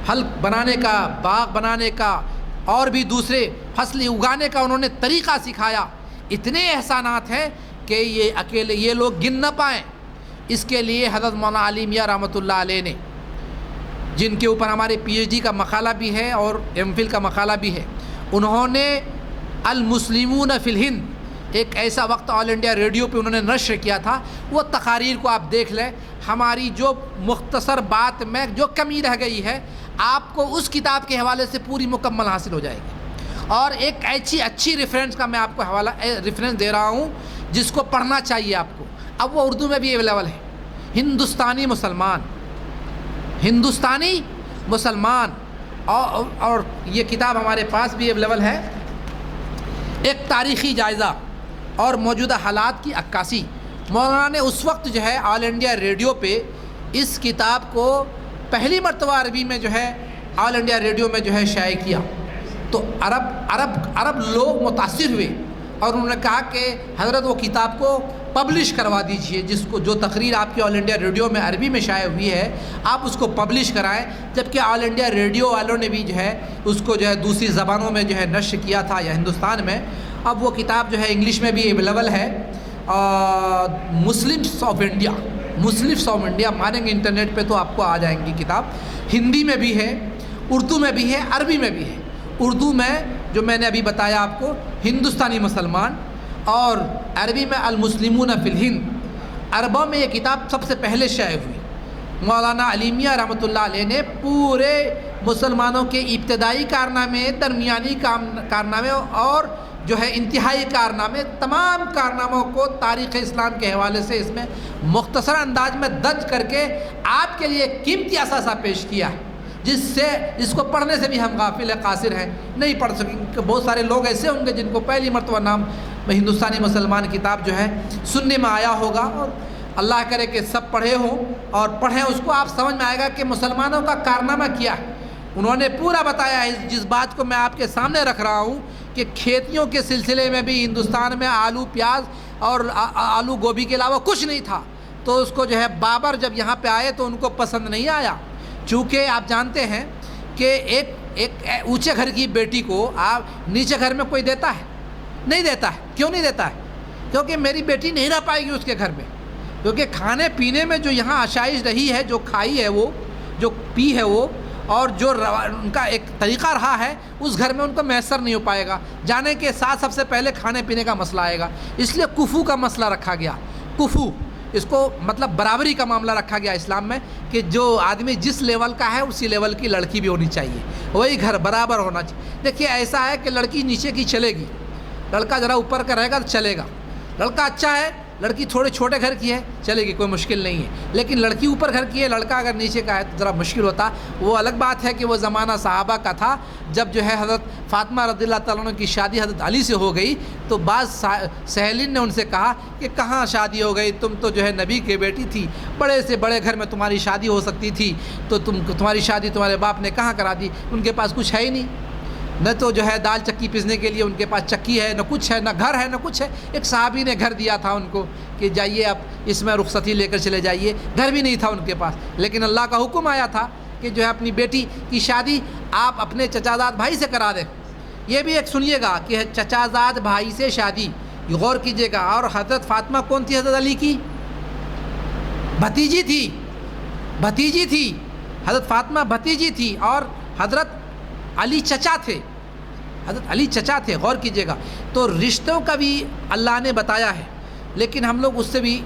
پھل بنانے کا، باغ بنانے کا اور بھی دوسرے فصلیں اگانے کا انہوں نے طریقہ سکھایا۔ اتنے احسانات ہیں کہ یہ اکیلے یہ لوگ گن نہ پائیں۔ اس کے لیے حضرت مولانا علی میاں رحمۃ اللہ علیہ نے، جن کے اوپر ہمارے پی ایچ ڈی کا مقالہ بھی ہے اور ایم فل کا مقالہ بھی ہے، انہوں نے المسلمون فی الہند ایک ایسا وقت آل انڈیا ریڈیو پہ انہوں نے نشر کیا تھا۔ وہ تقاریر کو آپ دیکھ لیں، ہماری جو مختصر بات میں جو کمی رہ گئی ہے آپ کو اس کتاب کے حوالے سے پوری مکمل حاصل ہو جائے گی۔ اور ایک اچھی ریفرنس کا میں آپ کو ریفرنس دے رہا ہوں جس کو پڑھنا چاہیے آپ کو۔ اب وہ اردو میں بھی اویلیبل ہے، ہندوستانی مسلمان، اور یہ کتاب ہمارے پاس بھی اویلیبل ہے، ایک تاریخی جائزہ اور موجودہ حالات کی عکاسی۔ مولانا نے اس وقت جو ہے آل انڈیا ریڈیو پہ اس کتاب کو پہلی مرتبہ عربی میں جو ہے آل انڈیا ریڈیو میں جو ہے شائع کیا، تو عرب لوگ متاثر ہوئے اور انہوں نے کہا کہ حضرت وہ کتاب کو پبلش کروا دیجئے، جو تقریر آپ کے آل انڈیا ریڈیو میں عربی میں شائع ہوئی ہے آپ اس کو پبلش کرائیں، جبکہ آل انڈیا ریڈیو والوں نے بھی جو ہے اس کو جو ہے دوسری زبانوں میں جو ہے نشر کیا تھا یا ہندوستان میں۔ اب وہ کتاب جو ہے انگلش میں بھی اویلیبل ہے، مسلمس آف انڈیا مانیں گے انٹرنیٹ پہ تو آپ کو آ جائیں گی کتاب۔ ہندی میں بھی ہے، اردو میں بھی ہے، عربی میں بھی ہے۔ اردو میں جو میں نے ابھی بتایا آپ کو ہندوستانی مسلمان، اور عربی میں المسلمون فی الہند۔ عربوں میں یہ کتاب سب سے پہلے شائع ہوئی۔ مولانا علی میاں رحمۃ اللہ علیہ نے پورے مسلمانوں کے ابتدائی کارنامے، درمیانی کارنامے اور جو ہے انتہائی کارنامے، تمام کارناموں کو تاریخ اسلام کے حوالے سے اس میں مختصر انداز میں درج کر کے آپ کے لیے قیمتی اثاثہ پیش کیا ہے، جس کو پڑھنے سے بھی ہم غافل قاصر ہیں، نہیں پڑھ سکیں۔ بہت سارے لوگ ایسے ہوں گے جن کو پہلی مرتبہ نام ہندوستانی مسلمان کتاب جو ہے سننے میں آیا ہوگا، اور اللہ کرے کہ سب پڑھے ہوں اور پڑھیں اس کو، آپ سمجھ میں آئے گا کہ مسلمانوں کا کارنامہ کیا ہے۔ انہوں نے پورا بتایا ہے، جس بات کو میں آپ کے سامنے رکھ رہا ہوں کہ کھیتیوں کے سلسلے میں بھی ہندوستان میں آلو، پیاز اور آلو گوبھی کے علاوہ کچھ نہیں تھا. تو اس کو جو ہے بابر جب یہاں پہ آئے تو ان کو پسند نہیں آیا، چونکہ آپ جانتے ہیں کہ ایک اونچے گھر کی بیٹی کو آپ نیچے گھر میں کوئی دیتا ہے؟ نہیں دیتا ہے. کیوں نہیں دیتا ہے؟ کیونکہ میری بیٹی نہیں رہ پائے گی اس کے گھر میں، کیونکہ کھانے پینے میں جو یہاں آشائش رہی ہے، جو کھائی ہے وہ، جو پی ہے وہ، اور جو ان کا ایک طریقہ رہا ہے، اس گھر میں ان کو میسر نہیں ہو پائے گا. جانے کے ساتھ سب سے پہلے کھانے پینے کا مسئلہ آئے گا. اس لیے کفو کا مسئلہ رکھا گیا. کفو، اس کو مطلب برابری کا معاملہ رکھا گیا اسلام میں، کہ جو آدمی جس لیول کا ہے اسی لیول کی لڑکی بھی ہونی چاہیے، وہی گھر برابر ہونا چاہیے. دیکھیے ایسا ہے کہ لڑکی نیچے کی چلے گی، لڑکا ذرا اوپر کا رہے گا تو چلے گا. لڑکا اچھا ہے، لڑکی تھوڑے چھوٹے گھر کی ہے، چلے گی، کوئی مشکل نہیں ہے. لیکن لڑکی اوپر گھر کی ہے، لڑکا اگر نیچے کا ہے تو ذرا مشکل ہوتا. وہ الگ بات ہے کہ وہ زمانہ صحابہ کا تھا، جب جو ہے حضرت فاطمہ رضی اللہ تعالیٰ عنہ کی شادی حضرت علی سے ہو گئی تو بعض سہیلین نے ان سے کہا کہ کہاں شادی ہو گئی، تم تو جو ہے نبی کی بیٹی تھی، بڑے سے بڑے گھر میں تمہاری شادی ہو سکتی تھی، تو تمہاری شادی تمہارے باپ نے کہاں کرا دی؟ ان کے پاس کچھ ہے ہی نہیں، نہ تو جو ہے دال چکی پیسنے کے لیے ان کے پاس چکی ہے، نہ کچھ ہے، نہ گھر ہے، نہ کچھ ہے. ایک صحابی نے گھر دیا تھا ان کو کہ جائیے اب اس میں رخصتی لے کر چلے جائیے، گھر بھی نہیں تھا ان کے پاس. لیکن اللہ کا حکم آیا تھا کہ جو ہے اپنی بیٹی کی شادی آپ اپنے چچا زاد بھائی سے کرا دیں. یہ بھی ایک سنیے گا کہ چچا زاد بھائی سے شادی، غور کیجیے گا. اور حضرت فاطمہ کون تھی؟ حضرت علی کی بھتیجی تھی، بھتیجی تھی. حضرت فاطمہ بھتیجی تھی اور حضرت علی چچا تھے، حضرت علی چچا تھے. غور کیجیے گا. تو رشتوں کا بھی اللہ نے بتایا ہے، لیکن ہم لوگ اس سے بھی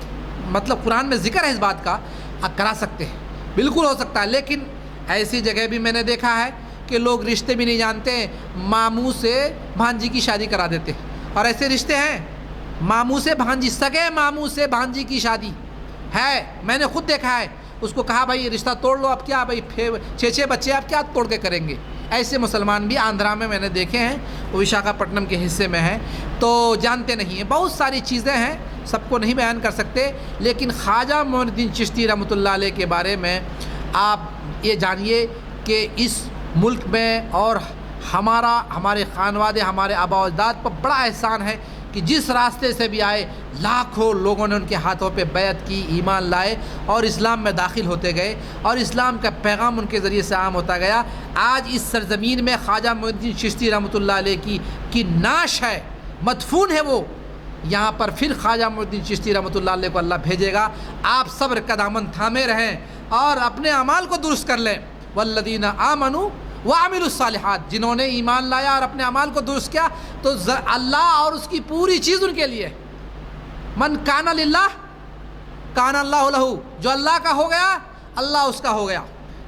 مطلب قرآن میں ذکر ہے اس بات کا، کرا سکتے ہیں، بالکل ہو سکتا ہے. لیکن ایسی جگہ بھی میں نے دیکھا ہے کہ لوگ رشتے بھی نہیں جانتے، ماموں سے بھانجی کی شادی کرا دیتے. اور ایسے رشتے ہیں، ماموں سے بھانجی، سگے ماموں سے بھانجی کی شادی ہے. میں نے خود دیکھا ہے. اس کو کہا بھائی رشتہ توڑ لو، اب کیا بھائی 6 بچے آپ کیا توڑ کے کریں گے؟ ایسے مسلمان بھی آندھرا میں نے دیکھے ہیں، وہ وشاکھاپٹنم کے حصے میں ہیں. تو جانتے نہیں ہیں، بہت ساری چیزیں ہیں، سب کو نہیں بیان کر سکتے. لیکن خواجہ معین الدین چشتی رحمۃ اللہ علیہ کے بارے میں آپ یہ جانیے کہ اس ملک میں اور ہمارے خانوادے، ہمارے آبا و اجداد پر بڑا احسان ہے کہ جس راستے سے بھی آئے لاکھوں لوگوں نے ان کے ہاتھوں پہ بیعت کی، ایمان لائے اور اسلام میں داخل ہوتے گئے اور اسلام کا پیغام ان کے ذریعے سے عام ہوتا گیا. آج اس سرزمین میں خواجہ معین الدین چشتی رحمۃ اللہ علیہ کی نعش ہے، مدفون ہے وہ. یہاں پر پھر خواجہ معین الدین چشتی رحمۃ اللہ علیہ کو اللہ بھیجے گا. آپ صبر کا دامن تھامے رہیں اور اپنے اعمال کو درست کر لیں. والذین آمنوا وعملوا الصالحات، جنہوں نے ایمان لایا اور اپنے اعمال کو درست کیا تو اللہ اور اس کی پوری چیز ان کے لیے. من کان للہ کان اللہ لہ، جو اللہ کا ہو گیا اللہ اس کا ہو گیا.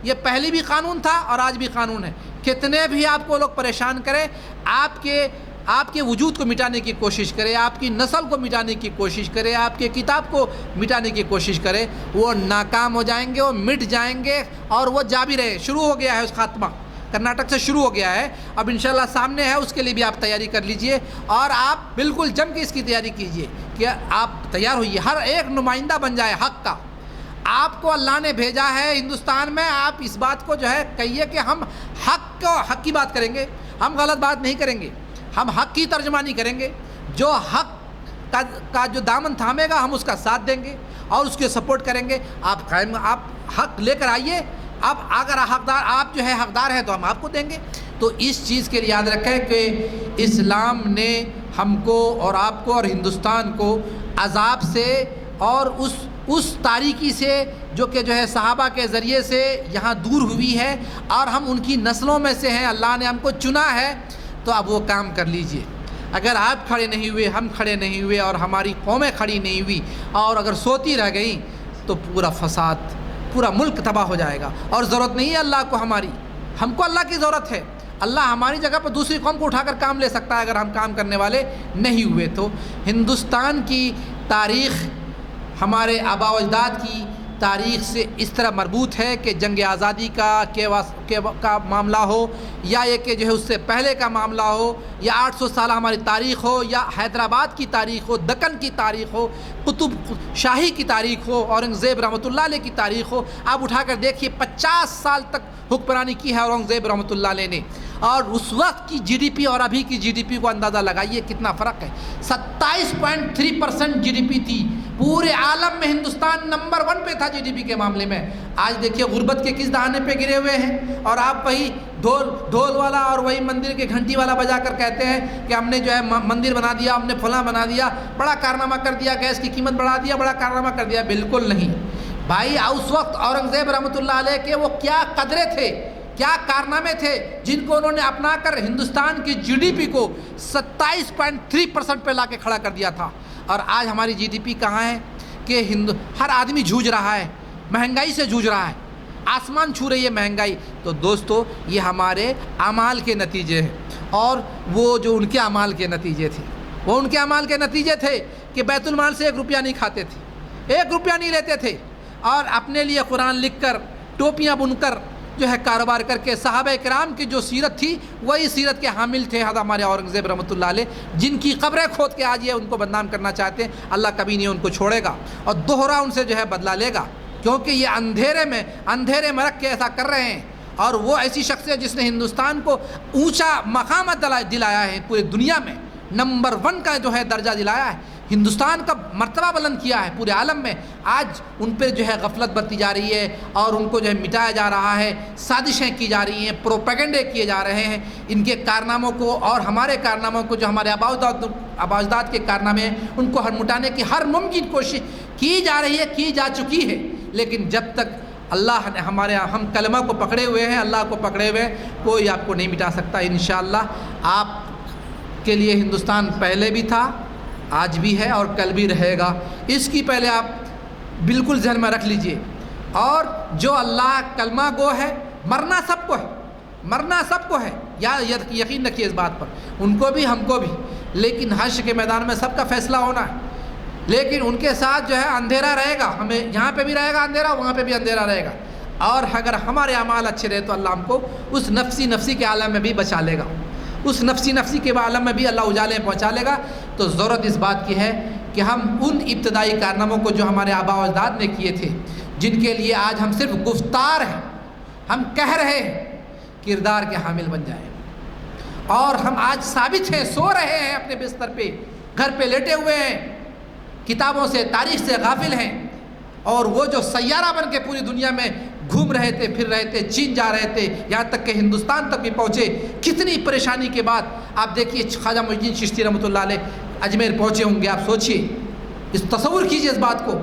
یہ پہلی بھی قانون تھا اور آج بھی قانون ہے. کتنے بھی آپ کو لوگ پریشان کریں، آپ کے وجود کو مٹانے کی کوشش کرے، آپ کی نسل کو مٹانے کی کوشش کرے، آپ کے کتاب کو مٹانے کی کوشش کرے، وہ ناکام ہو جائیں گے، وہ مٹ جائیں گے اور وہ جا بھی رہے. شروع ہو گیا ہے اس خاتمہ، کرناٹک سے شروع ہو گیا ہے، اب انشاءاللہ سامنے ہے. اس کے لیے بھی آپ تیاری کر لیجئے اور آپ بالکل جم کے اس کی تیاری کیجئے کہ آپ تیار ہوئیے، ہر ایک نمائندہ بن جائے حق کا. آپ کو اللہ نے بھیجا ہے ہندوستان میں، آپ اس بات کو جو ہے کہیے کہ ہم حق کی بات کریں گے، ہم غلط بات نہیں کریں گے، ہم حق کی ترجمانی کریں گے. جو حق کا جو دامن تھامے گا ہم اس کا ساتھ دیں گے اور اس کے سپورٹ کریں گے. آپ حق لے کر آئیے. اب اگر آپ جو ہے حقدار ہیں تو ہم آپ کو دیں گے. تو اس چیز کے لیے یاد رکھیں کہ اسلام نے ہم کو اور آپ کو اور ہندوستان کو عذاب سے اور اس تاریکی سے جو کہ جو ہے صحابہ کے ذریعے سے یہاں دور ہوئی ہے اور ہم ان کی نسلوں میں سے ہیں، اللہ نے ہم کو چنا ہے. تو اب وہ کام کر لیجئے. اگر آپ کھڑے نہیں ہوئے، ہم کھڑے نہیں ہوئے اور ہماری قومیں کھڑی نہیں ہوئی اور اگر سوتی رہ گئیں تو پورا فساد، پورا ملک تباہ ہو جائے گا. اور ضرورت نہیں ہے اللہ کو ہماری، ہم کو اللہ کی ضرورت ہے. اللہ ہماری جگہ پر دوسری قوم کو اٹھا کر کام لے سکتا ہے اگر ہم کام کرنے والے نہیں ہوئے. تو ہندوستان کی تاریخ ہمارے آبا و اجداد کی تاریخ سے اس طرح مربوط ہے کہ جنگ آزادی کا معاملہ ہو یا یہ کہ جو ہے اس سے پہلے کا معاملہ ہو یا 800 سالہ ہماری تاریخ ہو یا حیدرآباد کی تاریخ ہو، دکن کی تاریخ ہو، قطب شاہی کی تاریخ ہو، اورنگزیب رحمۃ اللہ علیہ کی تاریخ ہو. آپ اٹھا کر دیکھیے 50 سال تک حکمرانی کی ہے اورنگزیب رحمۃ اللہ علیہ نے اور اس وقت کی جی ڈی پی اور ابھی کی جی ڈی پی کو اندازہ لگائیے کتنا فرق ہے۔ 27.3% جی ڈی پی تھی، پورے عالم میں ہندوستان نمبر 1 پہ تھا جی ڈی پی کے معاملے میں۔ آج دیکھیے غربت کے کس دہانے پہ گرے ہوئے ہیں، اور آپ وہی ڈھول والا اور وہی مندر کے گھنٹی والا بجا کر کہتے ہیں کہ ہم نے جو ہے مندر بنا دیا، ہم نے فلاں بنا دیا، بڑا کارنامہ کر دیا، گیس کی قیمت بڑھا دیا، بڑا کارنامہ کر دیا۔ بالکل نہیں بھائی، اس وقت اورنگزیب رحمۃ اللہ علیہ کے وہ کیا قدرے تھے، کیا کارنامے تھے جن کو انہوں نے اپنا کر ہندوستان کی جی ڈی پی کو 27.3% پہ لا کے کھڑا کر دیا تھا۔ اور آج ہماری جی ڈی پی کہاں ہے کہ ہر آدمی جھوج رہا ہے، مہنگائی سے جھوج رہا ہے، آسمان چھو رہی ہے مہنگائی۔ تو دوستو یہ ہمارے اعمال کے نتیجے ہیں، اور وہ جو ان کے اعمال کے نتیجے تھے، وہ ان کے اعمال کے نتیجے تھے کہ بیت المال سے 1 روپیہ نہیں کھاتے تھے، 1 روپیہ نہیں لیتے تھے، اور اپنے لیے قرآن لکھ کر، ٹوپیاں بن کر جو ہے کاروبار کر کے صحابہ کرام کی جو سیرت تھی وہی سیرت کے حامل تھے ہمارے اورنگزیب رحمۃ اللہ علیہ، جن کی قبریں کھود کے آج یہ ان کو بدنام کرنا چاہتے ہیں۔ اللہ کبھی نہیں ان کو چھوڑے گا اور دوہرا ان سے جو ہے بدلہ لے گا، کیونکہ یہ اندھیرے میں رکھ کے ایسا کر رہے ہیں۔ اور وہ ایسی شخصیت جس نے ہندوستان کو اونچا مقامات دلایا ہے، پورے دنیا میں نمبر 1 کا جو ہے درجہ دلایا ہے، ہندوستان کا مرتبہ بلند کیا ہے پورے عالم میں۔ آج ان پہ جو ہے غفلت برتی جا رہی ہے اور ان کو جو ہے مٹایا جا رہا ہے، سازشیں کی جا رہی ہیں، پروپیگنڈے کیے جا رہے ہیں۔ ان کے کارناموں کو اور ہمارے کارناموں کو، جو ہمارے آباء اجداد کے کارنامے ہیں، ان کو مٹانے کی ہر ممکن کوشش کی جا رہی ہے، کی جا چکی ہے۔ لیکن جب تک اللہ نے ہم کلمہ کو پکڑے ہوئے ہیں، اللہ کو پکڑے ہوئے ہیں، کوئی آپ کو نہیں مٹا سکتا۔ انشاءاللہ آپ کے لیے ہندوستان پہلے بھی تھا، آج بھی ہے اور کل بھی رہے گا، اس کی پہلے آپ بالکل ذہن میں رکھ لیجئے۔ اور جو اللہ کلمہ گو ہے، مرنا سب کو ہے، مرنا سب کو ہے، یقین رکھیے اس بات پر، ان کو بھی ہم کو بھی، لیکن حشر کے میدان میں سب کا فیصلہ ہونا ہے۔ لیکن ان کے ساتھ جو ہے اندھیرا رہے گا، ہمیں یہاں پہ بھی رہے گا اندھیرا، وہاں پہ بھی اندھیرا رہے گا، اور اگر ہمارے اعمال اچھے رہے تو اللہ ہم کو اس نفسی کے عالم میں بھی بچا لے گا، اس نفسی کے عالم میں بھی اللہ اجالے پہنچا لے گا۔ تو ضرورت اس بات کی ہے کہ ہم ان ابتدائی کارناموں کو جو ہمارے آباء و اجداد نے کیے تھے، جن کے لیے آج ہم صرف گفتار ہیں، ہم کہہ رہے ہیں، کردار کے حامل بن جائیں۔ اور ہم آج ثابت ہیں، سو رہے ہیں اپنے بستر پہ، گھر پہ لیٹے ہوئے ہیں، کتابوں سے، تاریخ سے غافل ہیں، اور وہ جو سیارہ بن کے پوری دنیا میں گھوم رہے تھے، پھر رہے تھے، چین جا رہے تھے، یہاں تک کہ ہندوستان تک بھی پہنچے۔ کتنی پریشانی کے بعد آپ دیکھیے خواجہ معین الدین چشتی رحمۃ اللہ علیہ اجمیر پہنچے ہوں گے، آپ سوچئے، اس تصور کیجئے اس بات کو،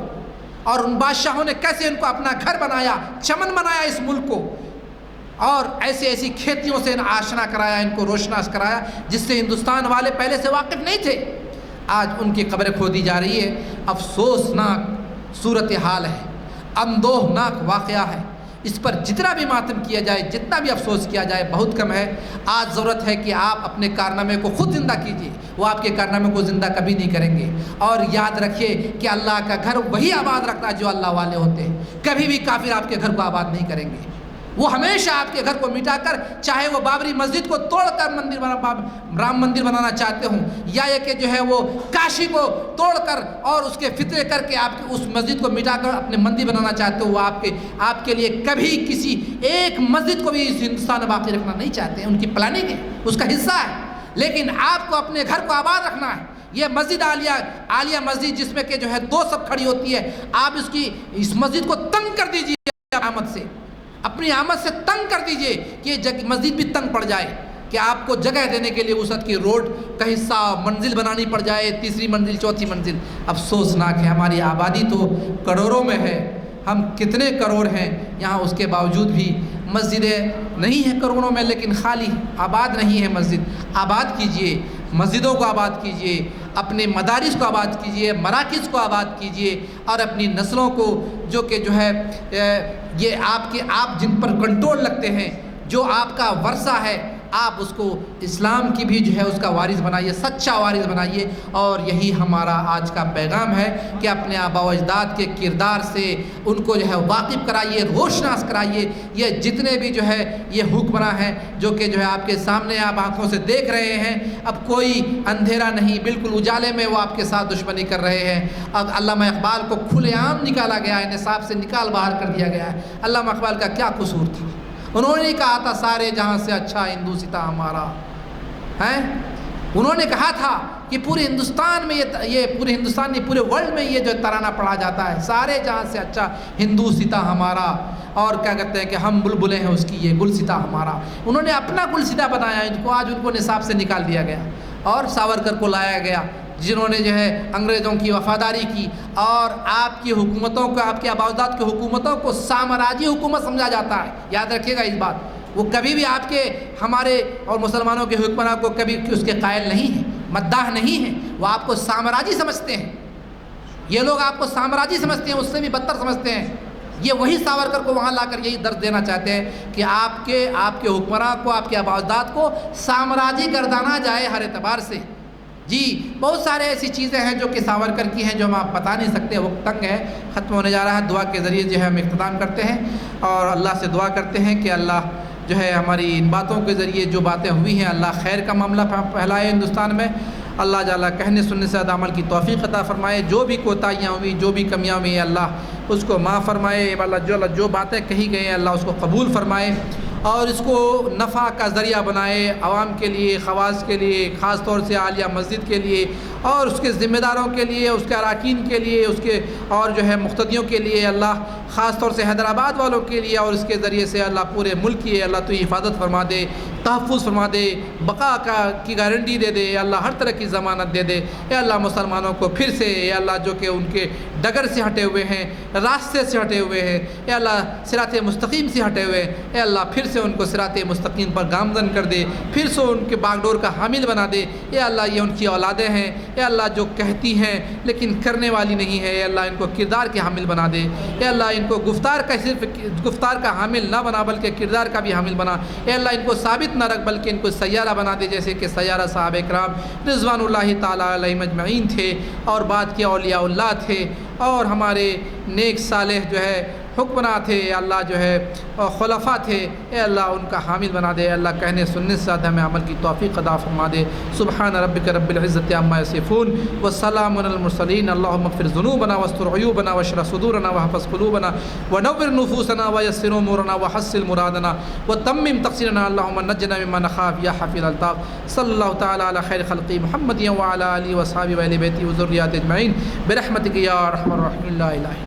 اور ان بادشاہوں نے کیسے ان کو اپنا گھر بنایا، چمن بنایا اس ملک کو، اور ایسی کھیتیوں سے آشنا کرایا، ان کو روشناس کرایا جس سے ہندوستان والے پہلے سے واقف نہیں تھے۔ آج ان کی قبریں کھودی جا رہی ہے، افسوسناک صورتحال ہے، اندوہناک واقعہ ہے، اس پر جتنا بھی ماتم کیا جائے، جتنا بھی افسوس کیا جائے بہت کم ہے۔ آج ضرورت ہے کہ آپ اپنے کارنامے کو خود زندہ کیجیے، وہ آپ کے کارنامے کو زندہ کبھی نہیں کریں گے۔ اور یاد رکھیے کہ اللہ کا گھر وہی آباد رکھتا ہے جو اللہ والے ہوتے ہیں، کبھی بھی کافر آپ کے گھر کو آباد نہیں کریں گے۔ وہ ہمیشہ آپ کے گھر کو مٹا کر، چاہے وہ بابری مسجد کو توڑ کر رام مندر بنانا چاہتے ہوں، یا یہ کہ جو ہے وہ کاشی کو توڑ کر اور اس کے فتنے کر کے آپ اس مسجد کو مٹا کر اپنے مندر بنانا چاہتے ہو، وہ آپ کے لیے کبھی کسی ایک مسجد کو بھی اس ہندوستان میں باقی رکھنا نہیں چاہتے ہیں۔ ان کی پلاننگ ہے، اس کا حصہ ہے، لیکن آپ کو اپنے گھر کو آباد رکھنا ہے۔ یہ مسجد عالیہ مسجد جس میں کہ جو ہے 2 سب کھڑی ہوتی ہے، آپ اس مسجد کو تنگ کر دیجیے آمد سے، اپنی آمد سے تنگ کر دیجئے کہ یہ مسجد بھی تنگ پڑ جائے، کہ آپ کو جگہ دینے کے لیے وسعت کی روڈ کا حصہ منزل بنانی پڑ جائے، 3ری منزل 4تھی منزل۔ افسوسناک ہے، ہماری آبادی تو کروڑوں میں ہے، ہم کتنے کروڑ ہیں یہاں، اس کے باوجود بھی مسجدیں نہیں ہیں کروڑوں میں، لیکن خالی آباد نہیں ہے مسجد۔ آباد کیجئے، مسجدوں کو آباد کیجئے، اپنے مدارس کو آباد کیجئے، مراکز کو آباد کیجئے، اور اپنی نسلوں کو جو ہے یہ آپ جن پر کنٹرول رکھتے ہیں، جو آپ کا ورثہ ہے، آپ اس کو اسلام کی بھی جو ہے اس کا وارث بنائیے، سچا وارث بنائیے۔ اور یہی ہمارا آج کا پیغام ہے کہ اپنے آباء و اجداد کے کردار سے ان کو جو ہے واقف کرائیے، روشناس کرائیے۔ یہ جتنے بھی جو ہے یہ حکمراں ہیں جو کہ جو ہے آپ کے سامنے آپ آنکھوں سے دیکھ رہے ہیں، اب کوئی اندھیرا نہیں، بالکل اجالے میں وہ آپ کے ساتھ دشمنی کر رہے ہیں۔ اب علامہ اقبال کو کھلے عام نکالا گیا ہے، نصاب سے نکال باہر کر دیا گیا ہے۔ علامہ اقبال کا کیا قصور تھا؟ انہوں نے کہا تھا سارے جہاں سے اچھا ہندوستان ہمارا ہے. انہوں نے کہا تھا کہ پورے ہندوستان میں یہ پورے ہندوستان نہیں پورے ورلڈ میں یہ جو ترانہ پڑھا جاتا ہے سارے جہاں سے اچھا ہندوستان ہمارا. اور کیا کہتے ہیں کہ ہم بلبلیں ہیں اس کی یہ گلستاں ہمارا. انہوں نے اپنا گلستاں بنایا ان کو. آج ان کو نصاب سے نکال دیا گیا اور ساورکر کو لایا گیا جنہوں نے جو ہے انگریزوں کی وفاداری کی. اور آپ کی حکومتوں کو آپ کے آبادات کی حکومتوں کو سامراجی حکومت سمجھا جاتا ہے. یاد رکھیے گا اس بات. وہ کبھی بھی آپ کے ہمارے اور مسلمانوں کے حکمراں کو کبھی اس کے قائل نہیں ہیں مداح نہیں ہیں. وہ آپ کو سامراجی سمجھتے ہیں. یہ لوگ آپ کو سامراجی سمجھتے ہیں اس سے بھی بدتر سمجھتے ہیں. یہ وہی ساورکر کو وہاں لا کر یہی درد دینا چاہتے ہیں کہ آپ کے حکمراں کو آپ کے آبادات کو سامراجی گردانا جائے ہر اعتبار سے. جی بہت سارے ایسی چیزیں ہیں جو کہ ساورکر کی ہیں جو ہم آپ بتا نہیں سکتے. وقت تنگ ہے ختم ہونے جا رہا ہے. دعا کے ذریعے جو ہے ہم اختتام کرتے ہیں اور اللہ سے دعا کرتے ہیں کہ اللہ جو ہے ہماری ان باتوں کے ذریعے جو باتیں ہوئی ہیں اللہ خیر کا معاملہ پھیلائے ہندوستان میں. اللہ تعالی کہنے سننے سے عمل کی توفیق عطا فرمائے. جو بھی کوتاہیاں ہوئی جو بھی کمیاں ہوئی اللہ اس کو معاف فرمائے. اللہ جو باتیں کہی گئی ہیں اللہ اس کو قبول فرمائے اور اس کو نفع کا ذریعہ بنائے عوام کے لیے خواص کے لیے خاص طور سے عالیہ مسجد کے لیے اور اس کے ذمہ داروں کے لیے اس کے اراکین کے لیے اس کے اور جو ہے مقتدیوں کے لیے. اللہ خاص طور سے حیدرآباد والوں کے لیے اور اس کے ذریعے سے اللہ پورے ملک کی اللہ تو حفاظت فرما دے تحفظ فرما دے بقا کی گارنٹی دے دے. اللہ ہر طرح کی ضمانت دے دے. اے اللہ مسلمانوں کو پھر سے اے اللہ جو کہ ان کے ڈگر سے ہٹے ہوئے ہیں راستے سے ہٹے ہوئے ہیں اے اللہ صراط مستقیم سے ہٹے ہوئے اے اللہ پھر سے ان کو صراط مستقیم پر گامزن کر دے. پھر سے ان کے باغ ڈور کا حامل بنا دے. اے اللہ یہ ان کی اولادیں ہیں اے اللہ جو کہتی ہیں لیکن کرنے والی نہیں ہے. اے اللہ ان کو کردار کے حامل بنا دے. اے اللہ ان کو گفتار کا صرف گفتار کا حامل نہ بنا بلکہ کردار کا بھی حامل بنا. اے اللہ ان کو ثابت نہ رکھ بلکہ ان کو سیارہ بنا دے جیسے کہ سیارہ صحابہ کرام رضوان اللہ تعالیٰ علیہم اجمعین تھے اور بعد کے اولیاء اللہ تھے اور ہمارے نیک صالح جو ہے حکمراں تھے اللہ جو ہے خلفاء تھے. اے اللہ ان کا حامل بنا دے. اللہ کہنے سننے سے زیادہ ہمیں عمل کی توفیق عطا فرما دے. سبحان ربک رب العزت عما یصفون والسلام علی المرسلین. اللهم اغفر ذنوبنا واستر عیوبنا واشرح صدورنا واحفظ قلوبنا ونور نفوسنا ويسر امورنا وحصل مرادنا وتمم تقصيرنا. اللهم نجنا مما نخاف یا حفیظ الطاف. صلی اللہ تعالی علی خیر خلقی محمد وعلی آلہ وصحبہ واہل بیتہ وذریاتہ اجمعین برحمتک یا ارحم الراحمین. لا الہ